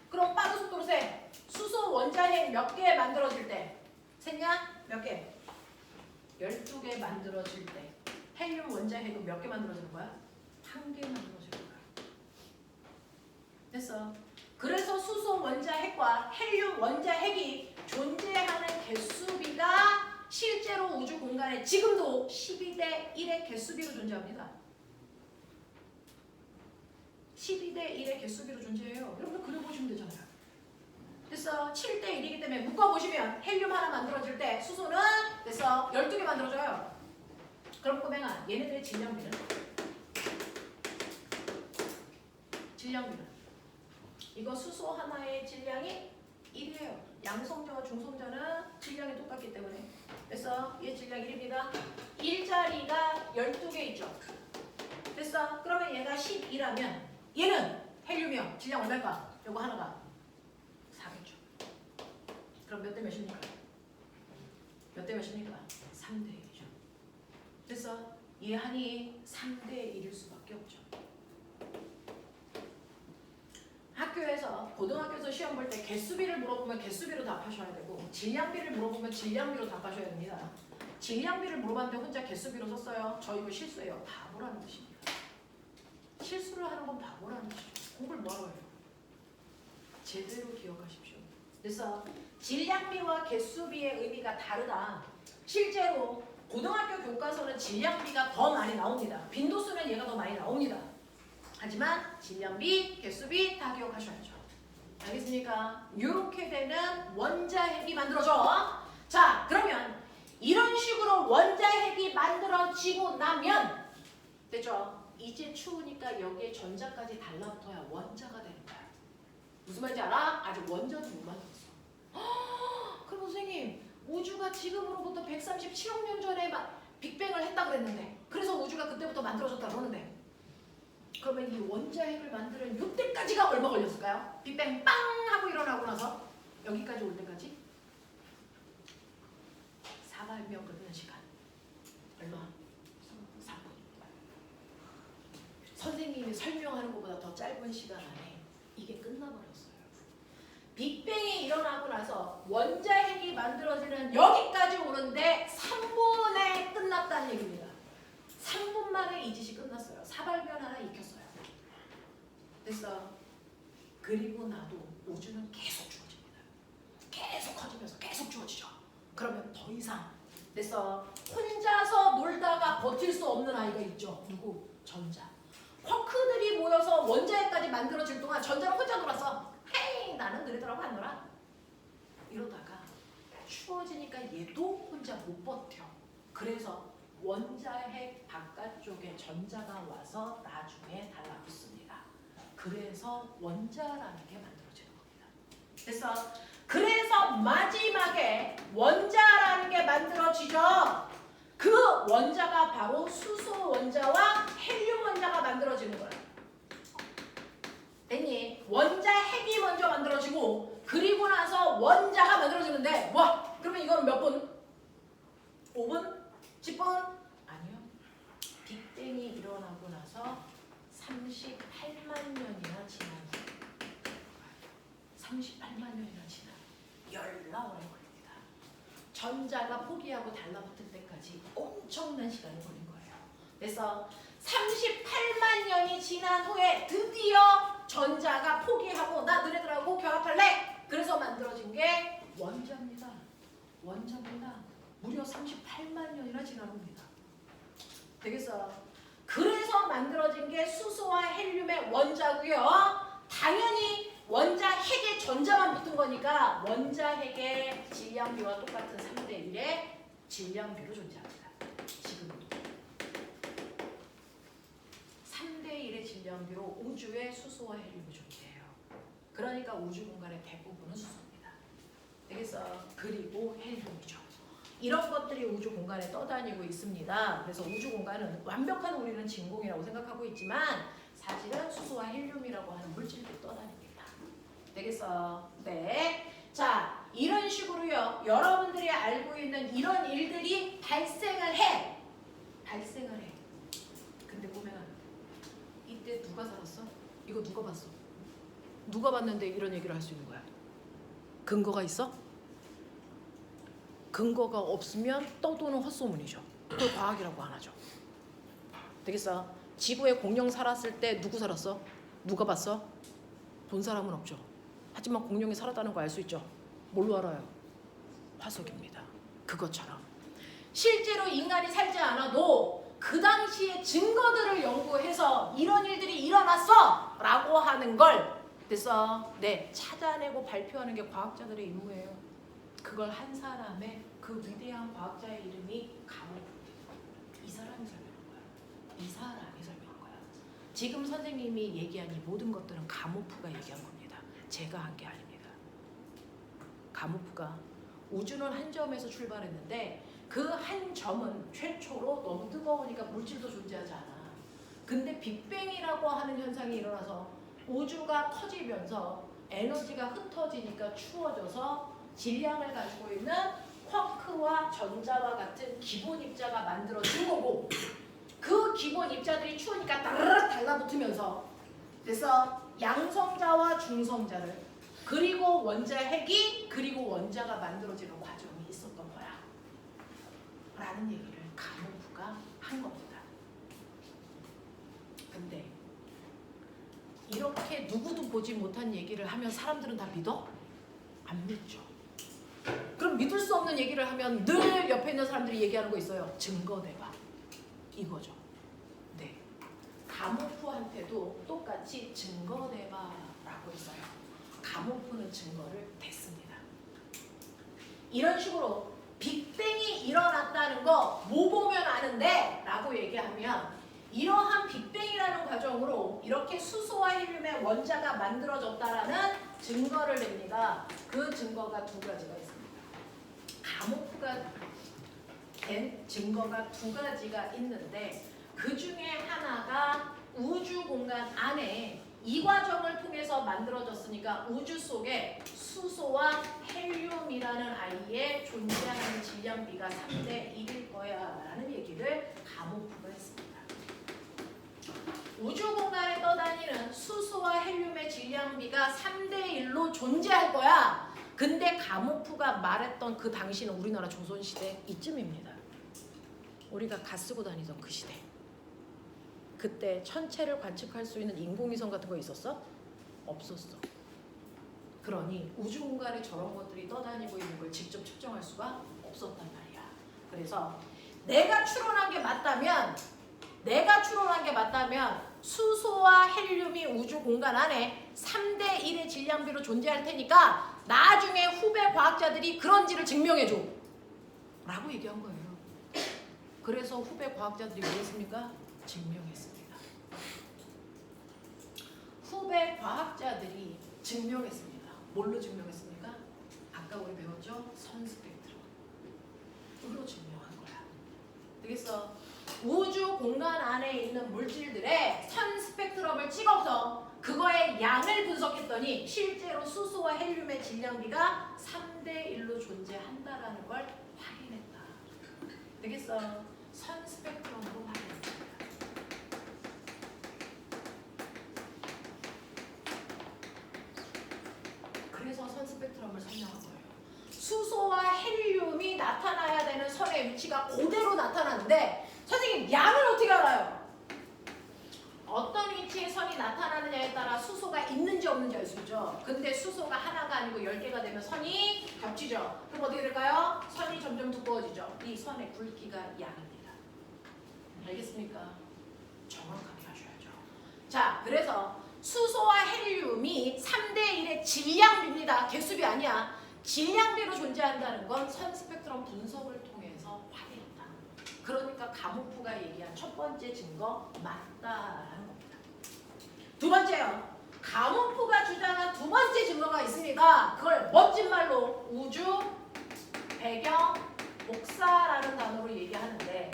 그럼 빠른 속도로 세. 수소 원자핵 몇 개 만들어질 때? 셌냐? 몇 개? 12개 만들어질 때 헬륨 원자핵은 몇 개 만들어지는 거야? 1개 만들어지는 거야. 됐어. 그래서 수소 원자핵과 헬륨 원자핵이 존재하는 개수비가 실제로 우주 공간에 지금도 12대1의 개수비로 존재합니다. 12대1의 개수비로 존재해요. 여러분들 그려보시면 되잖아요. 됐어. 7대1이기 때문에 묶어보시면 헬륨 하나 만들어질 때 수소는 됐어. 12개 만들어져요. 그럼 꼬맹아, 얘네들의 질량비는? 질량비는? 이거 수소 하나의 질량이 1이에요. 양성자와 중성자는 질량이 똑같기 때문에. 됐어. 얘 질량 1입니다. 1자리가 12개 있죠. 됐어. 그러면 얘가 12라면 얘는 헬륨이요. 질량 얼마일까? 요거 하나가 4겠죠. 그럼 몇 대 몇입니까? 몇 대 몇입니까? 3대 1이죠. 됐어. 얘 한이 3대 1일 수밖에 없죠. 학교에서 고등학교에서 시험 볼 때 개수비를 물어보면 개수비로 답하셔야 되고 질량비를 물어보면 질량비로 답하셔야 됩니다. 질량비를 물어봤는데 혼자 개수비로 썼어요. 저 이거 실수예요. 바보라는 뜻입니다. 실수를 하는 건 바보라는 뜻이죠. 공부를 뭐하러 해요? 제대로 기억하십시오. 그래서 질량비와 개수비의 의미가 다르다. 실제로 고등학교 교과서는 질량비가 더 많이 나옵니다. 빈도수는 얘가 더 많이 나옵니다. 하지만 질량비, 개수비 다 기억하셔야죠. 알겠습니까? 이렇게 되는 원자핵이 만들어져. 자, 그러면 이런 식으로 원자핵이 만들어지고 나면 됐죠? 이제 추우니까 여기에 전자까지 달라붙어야 원자가 되는 거야. 무슨 말인지 알아? 아직 원자도 못 만들었어. 그럼 선생님, 우주가 지금으로부터 137억 년 전에 빅뱅을 했다 그랬는데 그래서 우주가 그때부터 만들어졌다 그러는데 그러면 이 원자핵을 만드는 이때까지가 얼마 걸렸을까요? 빅뱅 빵 하고 일어나고 나서 여기까지 올 때까지 4발명 걸리는 시간 얼마? 4분. 선생님이 설명하는 것보다 더 짧은 시간 안에 이게 끝나버렸어요. 빅뱅이 일어나고 나서 원자핵이 만들어지는 여기까지 오는데 3분에 끝났다는 얘기입니다. 3분 만에 이 짓이 끝났어요. 사발면 하나 익혔어요. 됐어. 그리고 나도 우주는 계속 주어집니다. 계속 그래서 혼자서 놀다가 버틸 수 없는 아이가 있죠. 누구? 전자. 쿼크들이 모여서 원자핵까지 만들어질 동안 전자는 혼자 놀았어. 헤이 나는 너희들하고 안 놀아. 이러다가 추워지니까 얘도 혼자 못 버텨. 그래서 원자핵 바깥쪽에 전자가 와서 나중에 달라붙습니다. 그래서 원자라는 게 만들어지는 겁니다. 그래서 마지막에 원자라는 게 만들어지죠. 그 원자가 바로 수소 원자와 헬륨 원자가 만들어지는 거예요. 됐니? 원자핵이 먼저 만들어지고 그리고 나서 원자가 만들어지는데 와 그러면 이건 몇 분? 5분? 10분? 아니요. 빅뱅이 일어나고 나서 38만 년이나 지난 38만 년이나 지난 열나 오래 걸립니다. 전자가 포기하고 달라붙을 때까지 엄청난 시간이 걸린 거예요. 그래서 38만 년이 지난 후에 드디어 전자가 포기하고 나 너네들하고 결합할래? 그래서 만들어진 게 원자입니다. 원자입니다. 무려 38만 년이나 지난 후입니다. 되겠어요? 그래서 만들어진 게 수소와 헬륨의 원자고요. 당연히 원자핵에 전자만 붙은 거니까 원자핵의 질량비와 똑같은 3대 1의 질량비로 존재합니다. 지금도 3대 1의 질량비로 우주의 수소와 헬륨이 존재해요. 그러니까 우주 공간의 대부분은 수소입니다. 되겠어? 그리고 헬륨이죠. 이런 것들이 우주 공간에 떠다니고 있습니다. 그래서 우주 공간은 완벽한 우리는 진공이라고 생각하고 있지만 사실은 수소와 헬륨이라고 하는 물질들이 떠다닙니다. 되겠어? 네. 자, 이런 식으로요. 여러분들이 알고 있는 이런 일들이 발생을 해. 근데 꼬맹아, 이때 누가 살았어? 이거 누가 봤어? 누가 봤는데 이런 얘기를 할 수 있는 거야? 근거가 있어? 근거가 없으면 떠도는 헛소문이죠. 그걸 과학이라고 안 하죠. 되겠어? 지구에 공룡 살았을 때 누구 살았어? 누가 봤어? 본 사람은 없죠. 하지만 공룡이 살았다는 거 알 수 있죠. 뭘로 알아요? 화석입니다. 그것처럼 실제로 인간이 살지 않아도 그 당시의 증거들을 연구해서 이런 일들이 일어났어 라고 하는 걸 그래서 찾아내고 발표하는 게 과학자들의 임무예요. 그걸 한 사람의 그 위대한 과학자의 이름이 가모프입니다. 이 사람이 설명한 거야. 이 사람이 설명한 거야. 지금 선생님이 얘기한 이 모든 것들은 가모프가 얘기한 겁니다. 제가 한 게 아닙니다. 가모프가 우주는 한 점에서 출발했는데 그 한 점은 최초로 너무 뜨거우니까 물질도 존재하지 않아. 근데 빅뱅이라고 하는 현상이 일어나서 우주가 커지면서 에너지가 흩어지니까 추워져서 질량을 가지고 있는 쿼크와 전자와 같은 기본 입자가 만들어진 거고 그 기본 입자들이 추우니까 따르르 달라붙으면서 그래서 양성자와 중성자를 그리고 원자핵이 그리고 원자가 만들어지는 과정이 있었던 거야 라는 얘기를 가모프가 한 겁니다. 근데 이렇게 누구도 보지 못한 얘기를 하면 사람들은 다 믿어? 안 믿죠. 그럼 믿을 수 없는 얘기를 하면 늘 옆에 있는 사람들이 얘기하는 거 있어요. 증거대봐. 이거죠. 네. 가모프한테도 똑같이 증거대봐라고 했어요. 가모프는 증거를 댔습니다. 이런 식으로 빅뱅이 일어났다는 거 뭐 보면 아는데? 라고 얘기하면 이러한 빅뱅이라는 과정으로 이렇게 수소와 헬륨의 원자가 만들어졌다라는 증거를 냅니다. 그 증거가 두 가지가 있습니다. 가모프가 된 증거가 두 가지가 있는데 그 중에 하나가 우주 공간 안에 이 과정을 통해서 만들어졌으니까 우주 속에 수소와 헬륨이라는 아이의 존재하는 질량비가 3대 1일 거야 라는 얘기를 가모프가 했습니다. 우주 공간에 떠다니는 수소와 헬륨의 질량비가 3대 1로 존재할 거야. 근데 가모프가 말했던 그 당시는 우리나라 조선시대 이쯤입니다. 우리가 가 쓰고 다니던 그 시대. 그때 천체를 관측할 수 있는 인공위성 같은 거 있었어? 없었어. 그러니 우주 공간에 저런 것들이 떠다니고 있는 걸 직접 측정할 수가 없었단 말이야. 그래서 내가 추론한 게 맞다면 수소와 헬륨이 우주 공간 안에 3대 1의 질량비로 존재할 테니까 나중에 후배 과학자들이 그런지를 증명해줘 라고 얘기한 거예요. 그래서 후배 과학자들이 뭐 했습니까? 증명했습니다. 후배 과학자들이 증명했습니다. 뭘로 증명했습니까? 아까 우리 배웠죠? 선스펙트럼으로 증명한 거야. 되겠어? 우주 공간 안에 있는 물질들의 선스펙트럼을 찍어서 그거의 양을 분석했더니 실제로 수소와 헬륨의 질량비가 3대 1로 존재한다라는 걸 확인했다. 되겠어? 선스펙트럼으로 확인했습니다. 그래서 선스펙트럼을 설명한 거예요. 수소와 헬륨이 나타나야 되는 선의 위치가 그대로 나타나는데 선생님 양을 어떻게 알아요? 어떤 위치에 선이 나타나느냐에 따라 수소가 있는지 없는지 알 수 있죠. 근데 수소가 하나가 아니고 10개가 되면 선이 겹치죠. 그럼 어떻게 될까요? 선이 점점 두꺼워지죠. 이 선의 굵기가 양입니다. 알겠습니까? 정확하게 하셔야죠. 자, 그래서 수소와 헬륨이 3대 1의 질량비입니다. 개수비 아니야. 질량비로 존재한다는 건 선스펙트럼 분석을 통해서 확인했다. 그러니까 가모프가 얘기한 첫 번째 증거 맞다라는 겁니다. 두 번째요. 가모프가 주장한 두 번째 증거가 있습니다. 그걸 멋진 말로 우주 배경 복사라는 단어로 얘기하는데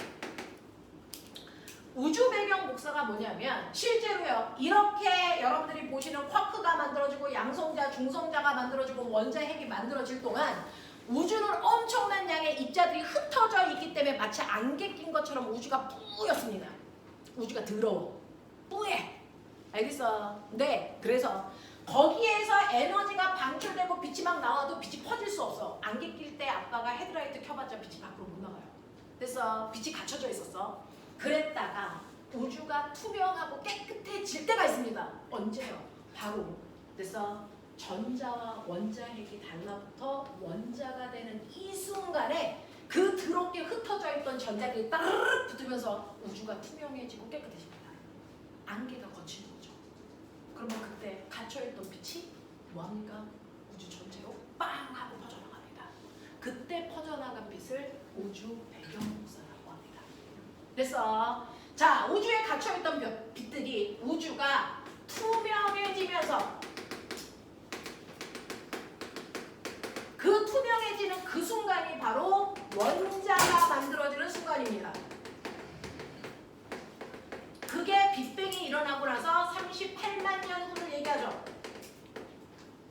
우주 배경 복사가 뭐냐면 실제로요. 이렇게 여러분들이 보시는 쿼크가 만들어지고 양성자, 중성자가 만들어지고 원자핵이 만들어질 동안 우주는 엄청난 양의 입자들이 흩어져 있기 때문에 마치 안개 낀 것처럼 우주가 뿌였습니다. 우주가 더러워. 뿌예. 알겠어? 네. 그래서 거기에서 에너지가 방출되고 빛이 막 나와도 빛이 퍼질 수 없어. 안개 낄 때 아빠가 헤드라이트 켜봤자 빛이 밖으로 못 나가요. 그래서 빛이 갇혀져 있었어. 그랬다가 우주가 투명하고 깨끗해질 때가 있습니다. 언제요? 바로 그래서 전자와 원자핵이 달라붙어 원자가 되는 이 순간에 그 더럽게 흩어져 있던 전자들이 따르르 붙으면서 우주가 투명해지고 깨끗해집니다. 안개가 거치는 거죠. 그러면 그때 갇혀있던 빛이 뭐합니까? 우주 전체로 빵 하고 퍼져나갑니다. 그때 퍼져나간 빛을 우주 배경 복사라고 합니다. 그래서 자, 우주에 갇혀있던 빛들이 우주가 투명해지면서 그 투명해지는 그 순간이 바로 원자가 만들어지는 순간입니다. 그게 빅뱅이 일어나고 나서 38만 년 후를 얘기하죠.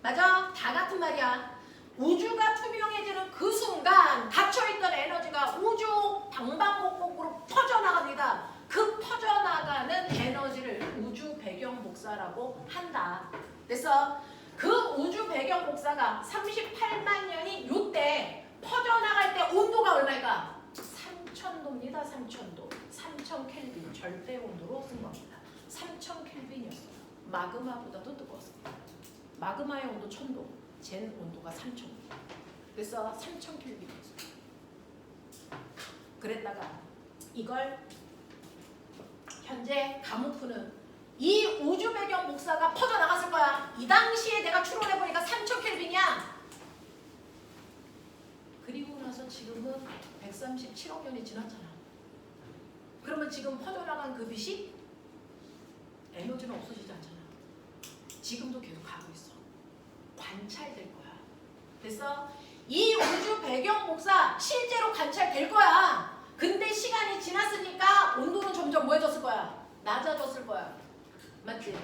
맞아? 다 같은 말이야. 우주가 투명해지는 그 순간 닫혀있던 에너지가 우주 방방곡곡으로 퍼져나갑니다. 그 퍼져나가는 에너지를 우주 배경 복사라고 한다. 그래서 그 우주 배경 복사가 38만 년이 요때 퍼져나갈 때 온도가 얼마일까? 3000도입니다. 3000도. 3000켈빈 절대 온도로 쓴 겁니다. 3000켈빈이었어요. 마그마보다도 뜨거웠습니다. 마그마의 온도 1000도. 젠 온도가 3000도. 그래서 3000켈빈이었어요. 그랬다가 이걸 현재 가모프는 이 우주 배경 복사가 퍼져나갔을 거야. 이 당시에 내가 추론해보니까 3000켈빈이야. 그리고 나서 지금은 137억 년이 지났잖아. 그러면 지금 퍼져나간 그 빛이 에너지는 없어지지 않잖아. 지금도 계속 가고 있어. 관찰될 거야. 그래서 이 우주 배경 복사 실제로 관찰될 거야. 근데 시간이 지났으니까 온도는 점점 뭐해졌을 거야? 낮아졌을 거야. 맞지?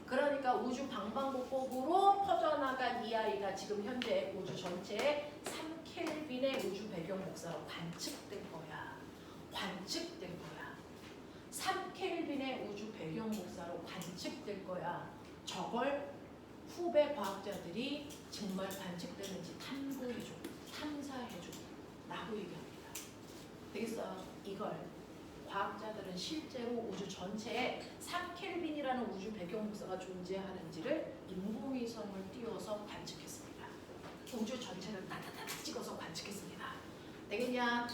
그러니까 우주 방방곡곡으로 퍼져나간 이 아이가 지금 현재 우주 전체에 3켈빈의 우주 배경 복사로 관측될 거야. 관측될 거야. 3켈빈의 우주 배경 복사로 관측될 거야. 저걸 후배 과학자들이 정말 관측되는지 탐구해줘, 탐사해줘 라고 얘기합니다. 되겠어? 이걸 과학자들은 실제로 우주 전체에 3켈빈이라는 우주 배경 복사가 존재하는지를 인공위성을 띄워서 관측했습니다. 우주 전체를 따다다다 찍어서 관측했습니다. 되겠냐?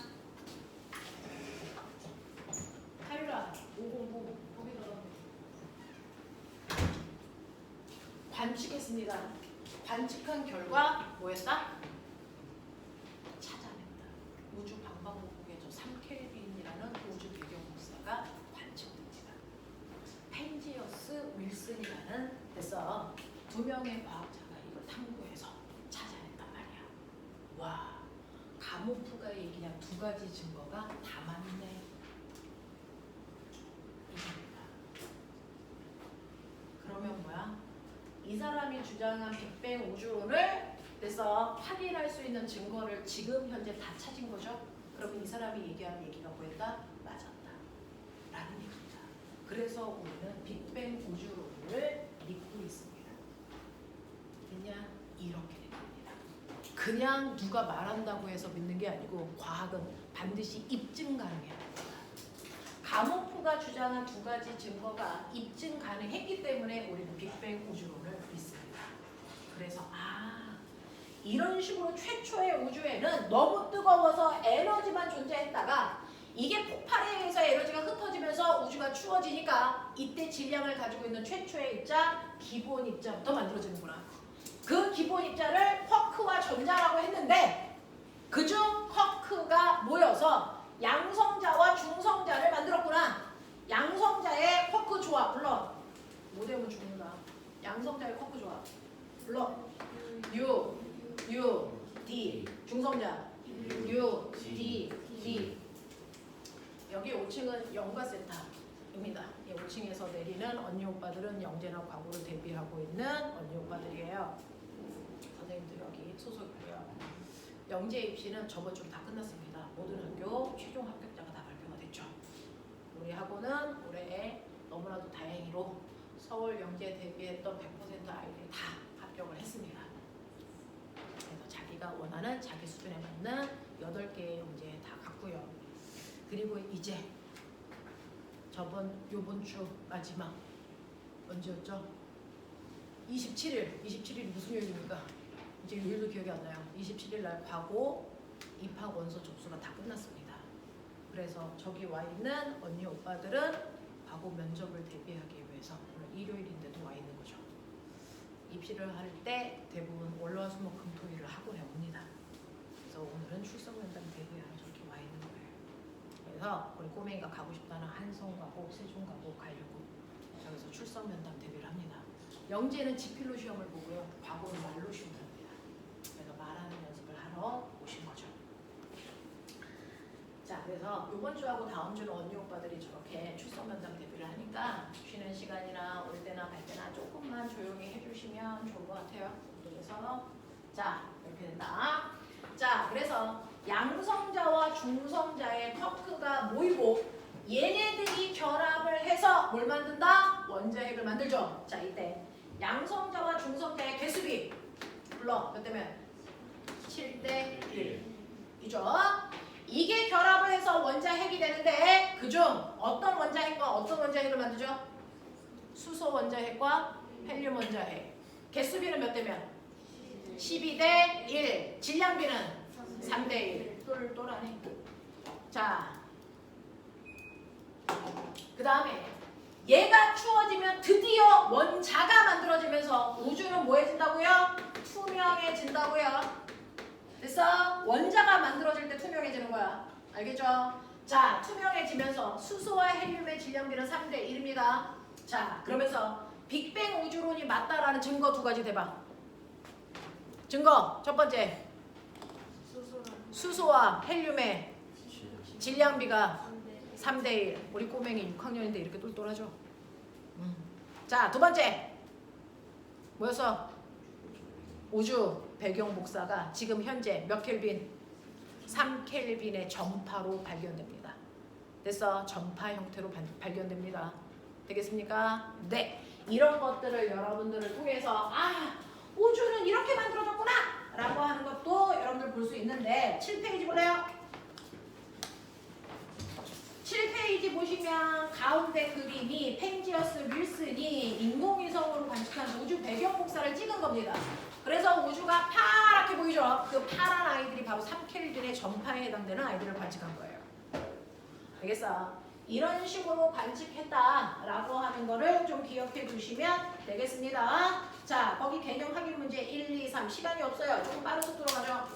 509 거기다가 관측했습니다. 관측한 결과 뭐였다? 찾아낸다. 우주 방방곡곡에 저 3켈빈이라는 우주 배경 복사가 관측됩니다. 펜지어스 윌슨이라는 데서 2명의 과학자가 이걸 탐구해서 찾아냈단 말이야. 와, 가모프가 얘기한 2가지 증거가 다 맞네. 이겁니다. 그러면 뭐야? 이 사람이 주장한 빅뱅 우주론을 그래서 확인할 수 있는 증거를 지금 현재 다 찾은 거죠. 그러면 이 사람이 얘기한 얘기가 뭐였다? 맞았다 라는 얘기입니다. 그래서 우리는 빅뱅 우주론을 믿고 있습니다. 그냥 이렇게 된 겁니다. 그냥 누가 말한다고 해서 믿는 게 아니고 과학은 반드시 입증 가능해야 됩니다. 가모프가 주장한 2가지 증거가 입증 가능했기 때문에 우리는 빅뱅 우주론을 믿습니다. 그래서 이런 식으로 최초의 우주에는 너무 뜨거워서 에너지만 존재했다가 이게 폭발에 의해서 에너지가 흩어지면서 우주가 추워지니까 이때 질량을 가지고 있는 최초의 입자, 기본 입자부터 만들어지는구나. 그 기본 입자를 쿼크와 전자라고 했는데 그중 쿼크가 모여서 양성자와 중성자를 만들었구나. 양성자의 쿼크 조합 불러. 뭐 되면 죽는다. 양성자의 쿼크 조합 불러. U, D. 중성자 U, D, D. 여기 5층은 영가 센터입니다. 이 5층에서 내리는 언니 오빠들은 영재나 과거를 대비하고 있는 언니 오빠들이에요. 선생님들 여기 소속이고요. 영재 입시는 저번 주로 다 끝났습니다. 모든 학교 최종 합격자가 다 발표가 됐죠. 우리 학원은 올해 너무나도 다행히로 서울 영재 대비했던 100% 아이들이 다 합격을 했습니다. 그래서 자기가 원하는 자기 수준에 맞는 8개의 문제 다 갔고요. 그리고 이제 요번 주 마지막 언제였죠? 27일이 무슨 요일입니까? 이제 요일도 기억이 안 나요. 27일 날 과고 입학 원서 접수가 다 끝났습니다. 그래서 저기 와 있는 언니 오빠들은 과고 면접을 대비하기 위해서 오늘 일요일인데도 와 있는 거죠. 입시를 할 때 대부분 월화수목금토일을 학원에 옵니다. 그래서 오늘은 출석 면담 대비하러 저렇게 와 있는 거예요. 그래서 우리 꼬맹이가 가고 싶다는 한성 가고 세종 가고 가려고 저기서 출석 면담 대비를 합니다. 영재는 지필로 시험을 보고요. 과거는 말로 시험을 합니다. 그래서 말하는 연습을 하러 오신 거죠. 자, 그래서 이번 주하고 다음 주는 언니 오빠들이 저렇게 출석 면담 대비를 하니까 쉬는 시간이나 올 때나 갈 때나 조금만 조용히 해주시면 좋을 것 같아요. 그래서 자, 이렇게 된다. 자, 그래서 양성자와 중성자의 쿼크가 모이고 얘네들이 결합을 해서 뭘 만든다? 원자핵을 만들죠. 자, 이때 양성자와 중성자의 개수비 불러 몇 대면? 7대 1이죠. 이게 결합을 해서 원자핵이 되는데 그중 어떤 원자핵과 어떤 원자핵을 만들죠? 수소 원자핵과 헬륨 원자핵. 개수비는 몇 대면? 12대 1. 질량비는 3대 1. 똘똘하네. 자, 그 다음에 얘가 추워지면 드디어 원자가 만들어지면서 우주는 뭐해진다고요? 투명해진다고요. 그래서 원자가 만들어질 때 투명해지는 거야. 알겠죠? 자, 투명해지면서 수소와 헬륨의 질량비는 3대 1입니다. 자, 그러면서 빅뱅 우주론이 맞다라는 증거 2가지 대봐. 증거 첫 번째. 수소와 헬륨의 질량비가 3대 1. 우리 꼬맹이 6학년인데 이렇게 똘똘하죠? 자, 2번째. 뭐였어? 우주 배경 복사가 지금 현재 몇 켈빈? 3켈빈의 전파로 발견됩니다. 그래서 전파 형태로 발견됩니다. 되겠습니까? 네. 이런 것들을 여러분들을 통해서 우주는 이렇게 만들어졌구나 라고 하는 것도 여러분들 볼 수 있는데 7페이지 볼래요? 7페이지 보시면 가운데 그림이 펜지어스 윌슨이 인공위성으로 관측한 우주 배경 복사를 찍은 겁니다. 그래서 우주가 파랗게 보이죠? 그 파란 아이들이 바로 3켈빈의 전파에 해당되는 아이들을 관측한 거예요. 알겠어? 이런 식으로 관측했다라고 하는 거를 좀 기억해 두시면 되겠습니다. 자, 거기 개념 확인 문제 1, 2, 3 시간이 없어요. 조금 빠른 속도로 가죠.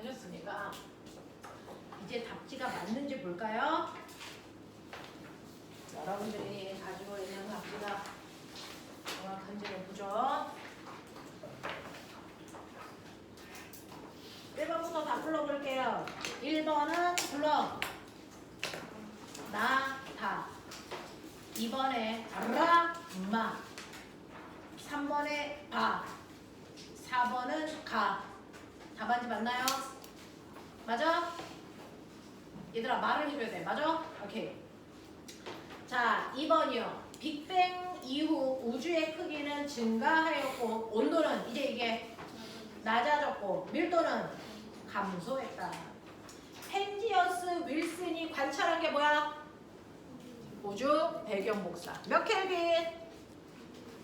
하셨으니까 이제 답지가 맞는지 볼까요? 여러분들이 가지고 있는 답지가 정확한지를 보죠. 1번부터 다 불러볼게요. 1번은 불러. 나, 다. 2번에 라, 마. 3번에 바. 4번은 가. 답안지 맞나요? 맞아? 얘들아 말을 해줘야 돼. 맞아? 오케이. 자, 2번이요. 빅뱅 이후 우주의 크기는 증가하였고 온도는 이제 이게 낮아졌고 밀도는 감소했다. 펜지어스 윌슨이 관찰한 게 뭐야? 우주 배경 복사. 몇 켈빈?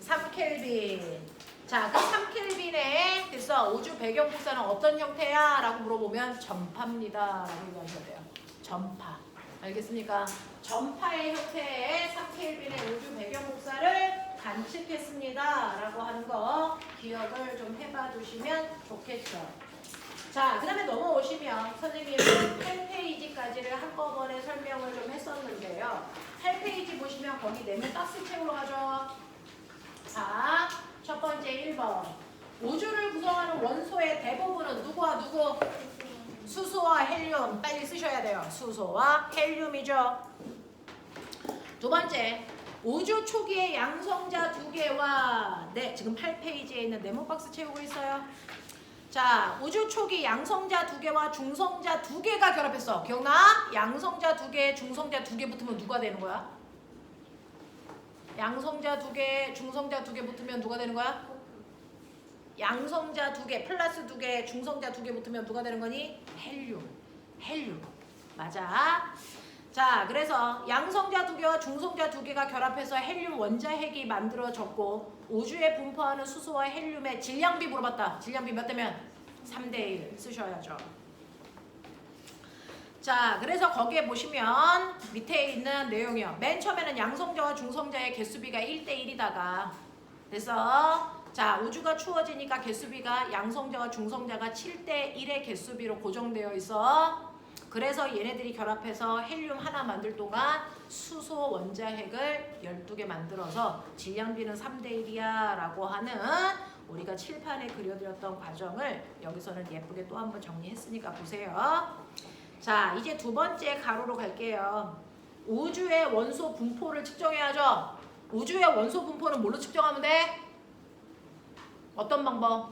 3켈빈. 자, 그 3켈빈에 됐어. 우주 배경 복사는 어떤 형태야? 라고 물어보면 전파입니다. 라고 얘기하셔야 돼요. 전파. 알겠습니까? 전파의 형태의 3켈빈의 우주 배경 복사를 관측했습니다. 라고 하는 거 기억을 좀 해봐 주시면 좋겠죠. 자, 그 다음에 넘어오시면 선생님은 8페이지까지를 한꺼번에 설명을 좀 했었는데요. 8페이지 보시면 거기 내면 박스 채우러 가죠. 자, 첫 번째 1번. 우주를 구성하는 원소의 대부분은 누구와 누구? 수소와 헬륨. 빨리 쓰셔야 돼요. 수소와 헬륨이죠. 두 번째. 우주 초기의 양성자 2개와 지금 8페이지에 있는 네모 박스 채우고 있어요. 자, 우주 초기 양성자 2개와 중성자 2개가 결합했어. 기억나? 양성자 2개, 중성자 2개 붙으면 누가 되는 거야? 양성자 2개, 중성자 2개 붙으면 누가 되는 거야? 양성자 2개, 플러스 2개, 중성자 2개 붙으면 누가 되는 거니? 헬륨. 맞아. 자, 그래서 양성자 2개와 중성자 2개가 결합해서 헬륨 원자핵이 만들어졌고 우주에 분포하는 수소와 헬륨의 질량비 물어봤다. 질량비 몇 대면? 3대1 쓰셔야죠. 자, 그래서 거기에 보시면 밑에 있는 내용이요. 맨 처음에는 양성자와 중성자의 개수비가 1대1이다가 그래서 자, 우주가 추워지니까 개수비가 양성자와 중성자가 7대1의 개수비로 고정되어 있어. 그래서 얘네들이 결합해서 헬륨 하나 만들 동안 수소 원자핵을 12개 만들어서 질량비는 3대 1이야 라고 하는 우리가 칠판에 그려드렸던 과정을 여기서는 예쁘게 또 한번 정리했으니까 보세요. 자, 이제 두 번째 가로로 갈게요. 우주의 원소 분포를 측정해야죠. 우주의 원소 분포는 뭘로 측정하면 돼? 어떤 방법?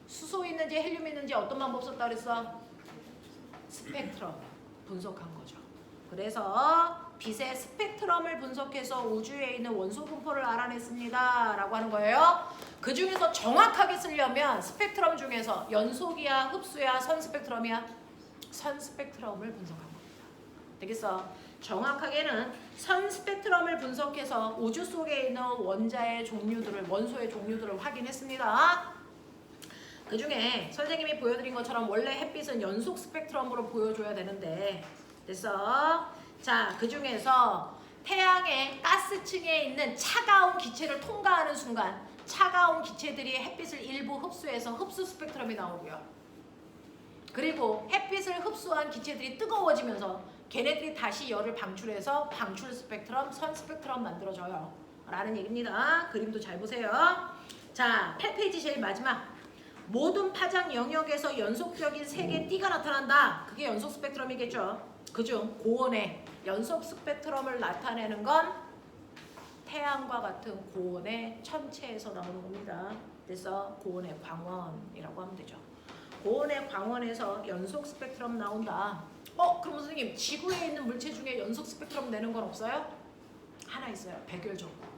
수소 있는지 헬륨 있는지 어떤 방법 썼다 그랬어? 스펙트럼 분석한 거죠. 그래서 빛의 스펙트럼을 분석해서 우주에 있는 원소 분포를 알아냈습니다 라고 하는 거예요. 그 중에서 정확하게 쓰려면 스펙트럼 중에서 연속이야 흡수야 선 스펙트럼이야? 선 스펙트럼을 분석한 겁니다. 되겠어? 정확하게는 선 스펙트럼을 분석해서 우주 속에 있는 원자의 종류들을 원소의 종류들을 확인했습니다. 그 중에 선생님이 보여드린 것처럼 원래 햇빛은 연속 스펙트럼으로 보여줘야 되는데 됐어? 자, 그 중에서 태양의 가스층에 있는 차가운 기체를 통과하는 순간 차가운 기체들이 햇빛을 일부 흡수해서 흡수 스펙트럼이 나오고요. 그리고 햇빛을 흡수한 기체들이 뜨거워지면서 걔네들이 다시 열을 방출해서 방출 스펙트럼, 선 스펙트럼 만들어져요 라는 얘기입니다. 그림도 잘 보세요. 자, 8페이지 제일 마지막. 모든 파장 영역에서 연속적인 3개의 띠가 나타난다. 그게 연속 스펙트럼이겠죠. 그중 고온의 연속 스펙트럼을 나타내는 건 태양과 같은 고온의 천체에서 나오는 겁니다. 그래서 고온의 광원이라고 하면 되죠. 고온의 광원에서 연속 스펙트럼 나온다. 그럼 선생님 지구에 있는 물체 중에 연속 스펙트럼 내는 건 없어요? 하나 있어요. 백열전구.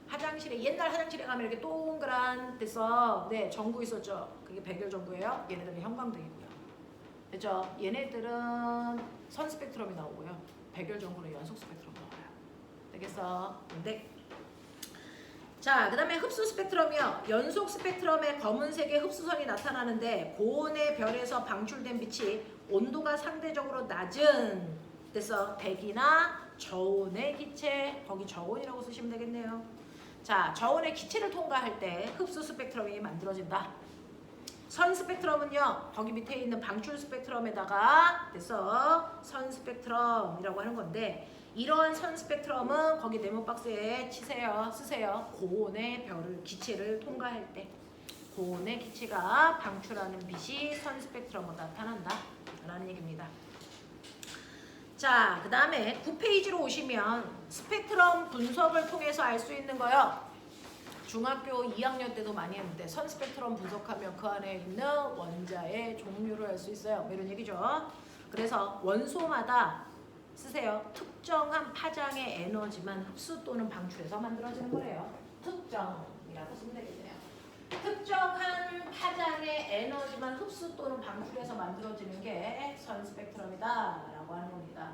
화장실에 옛날 화장실에 가면 이렇게 동그란 데서 전구 있었죠. 그게 백열전구예요. 얘네들은 형광등이고요. 그렇죠? 얘네들은 선 스펙트럼이 나오고요. 백열전구는 연속 스펙트럼 나와요. 되겠어? 네. 자, 그 다음에 흡수 스펙트럼이요. 연속 스펙트럼에 검은색의 흡수선이 나타나는데 고온의 별에서 방출된 빛이 온도가 상대적으로 낮은 데서 대기나 저온의 기체, 거기 저온이라고 쓰시면 되겠네요. 자, 저온의 기체를 통과할 때 흡수 스펙트럼이 만들어진다. 선 스펙트럼은요, 거기 밑에 있는 방출 스펙트럼에다가 됐어, 선 스펙트럼이라고 하는 건데 이러한 선 스펙트럼은 거기 네모 박스에 쓰세요. 고온의 별을 기체를 통과할 때 고온의 기체가 방출하는 빛이 선 스펙트럼으로 나타난다 라는 얘기입니다. 자, 그 다음에 9페이지로 오시면 스펙트럼 분석을 통해서 알 수 있는 거요. 중학교 2학년 때도 많이 했는데 선 스펙트럼 분석하면 그 안에 있는 원자의 종류를 알 수 있어요. 이런 얘기죠. 그래서 원소마다 쓰세요. 특정한 파장의 에너지만 흡수 또는 방출해서 만들어지는 거래요. 특정이라고 쓰면 되겠네요. 특정한 파장의 에너지만 흡수 또는 방출해서 만들어지는 게 선 스펙트럼이다 라고 하는 겁니다.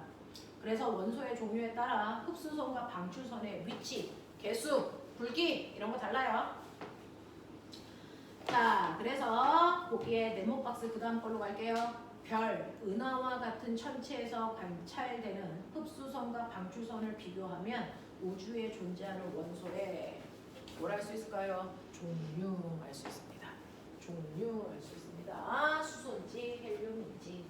그래서 원소의 종류에 따라 흡수선과 방출선의 위치, 개수, 굵기 이런 거 달라요. 자, 그래서 거기에 네모박스 그 다음 걸로 갈게요. 별, 은하와 같은 천체에서 관찰되는 흡수선과 방출선을 비교하면 우주에 존재하는 원소의 뭘 알 수 있을까요? 종류 알 수 있습니다. 종류 알 수 있습니다. 수소인지 헬륨인지.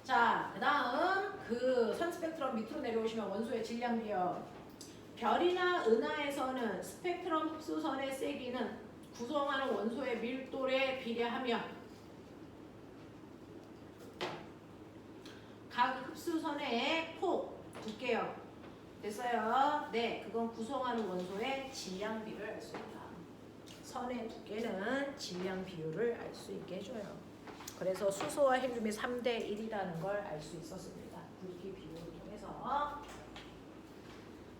자, 그 다음 그 선 스펙트럼 밑으로 내려오시면 원소의 질량비요. 별이나 은하에서는 스펙트럼 흡수선의 세기는 구성하는 원소의 밀도에 비례하며 각 흡수선의 폭, 두께요. 됐어요? 네, 그건 구성하는 원소의 질량 비율을 알 수 있다. 선의 두께는 질량 비율을 알 수 있게 해줘요. 그래서 수소와 헬륨이 3대 1이라는 걸 알 수 있었습니다. 굵기 비율을 통해서.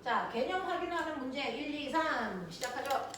자, 개념 확인하는 문제 1, 2, 3 시작하죠.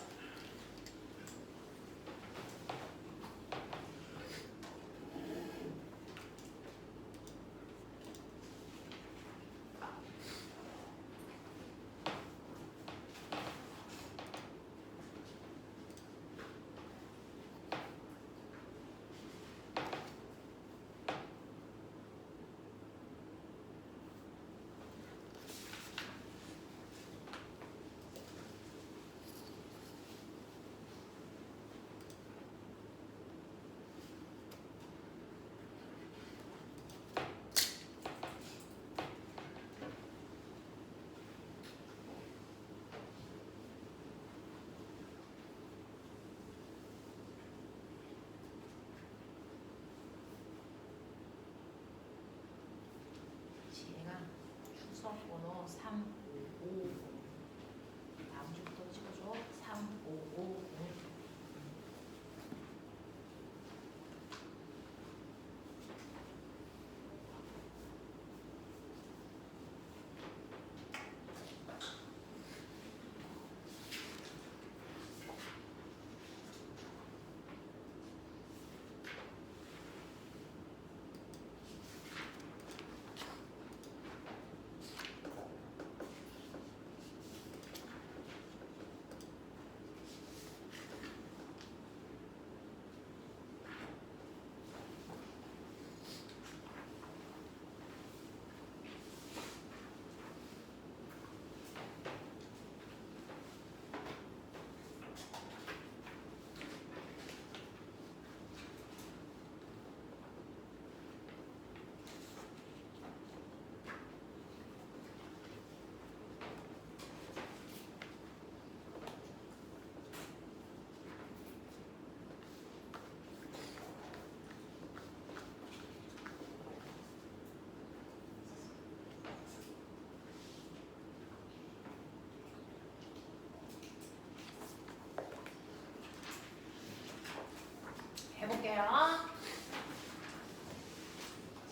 해볼게요.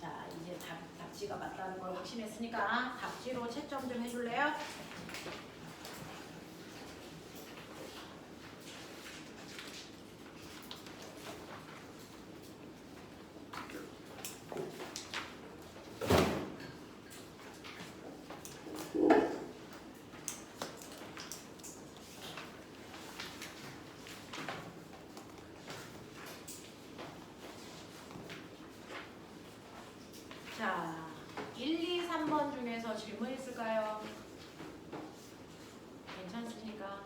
자, 이제 답지가 맞다는 걸 확신했으니까 답지로 채점 좀 해줄래요? 자, 1, 2, 3번 중에서 질문 있을까요? 괜찮습니까?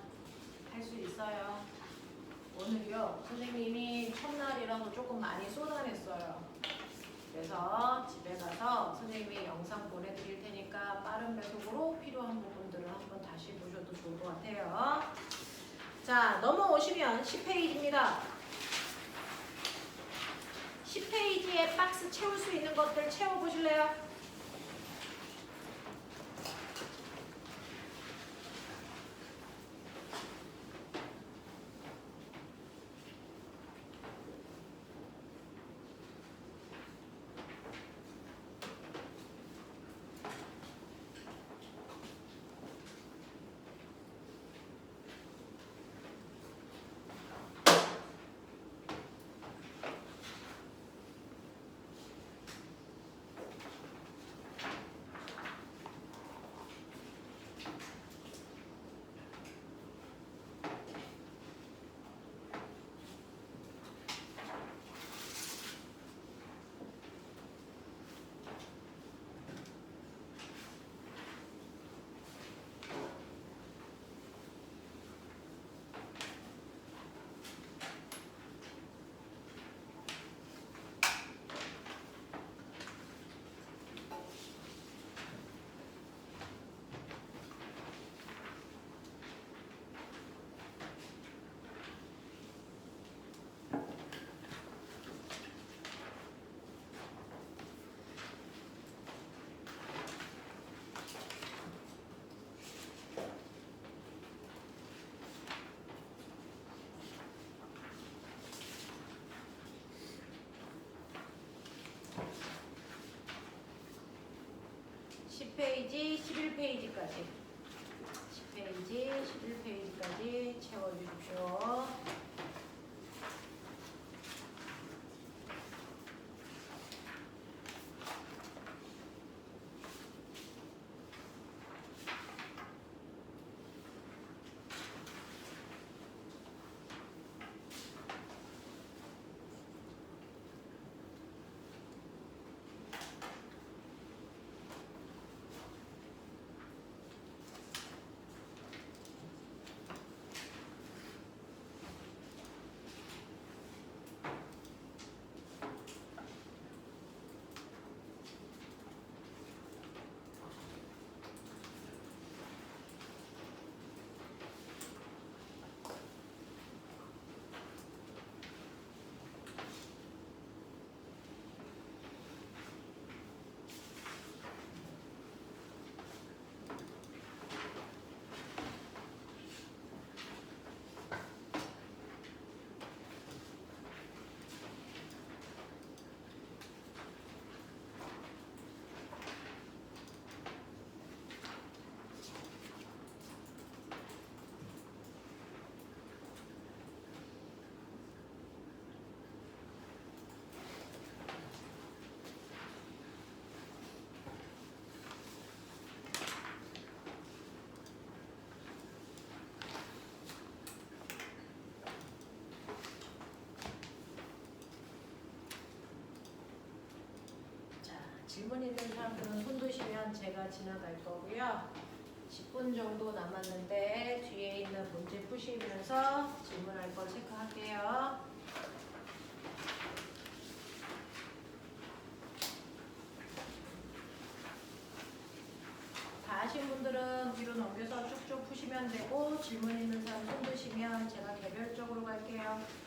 할 수 있어요. 오늘요, 선생님이 첫날이라서 조금 많이 쏟아냈어요. 그래서 집에 가서 선생님이 영상 보내드릴 테니까 빠른 배속으로 필요한 부분들을 한번 다시 보셔도 좋을 것 같아요. 자, 넘어오시면 10페이지입니다. 10페이지에 박스 채울 수 있는 것들 채워보실래요? 페이지 11페이지까지 10페이지 11페이지까지 채워주십시오. 질문 있는 사람들은 손 드시면 제가 지나갈 거고요. 10분 정도 남았는데 뒤에 있는 문제 푸시면서 질문할 걸 체크할게요. 다 하신 분들은 뒤로 넘겨서 쭉쭉 푸시면 되고 질문 있는 사람 손 드시면 제가 개별적으로 갈게요.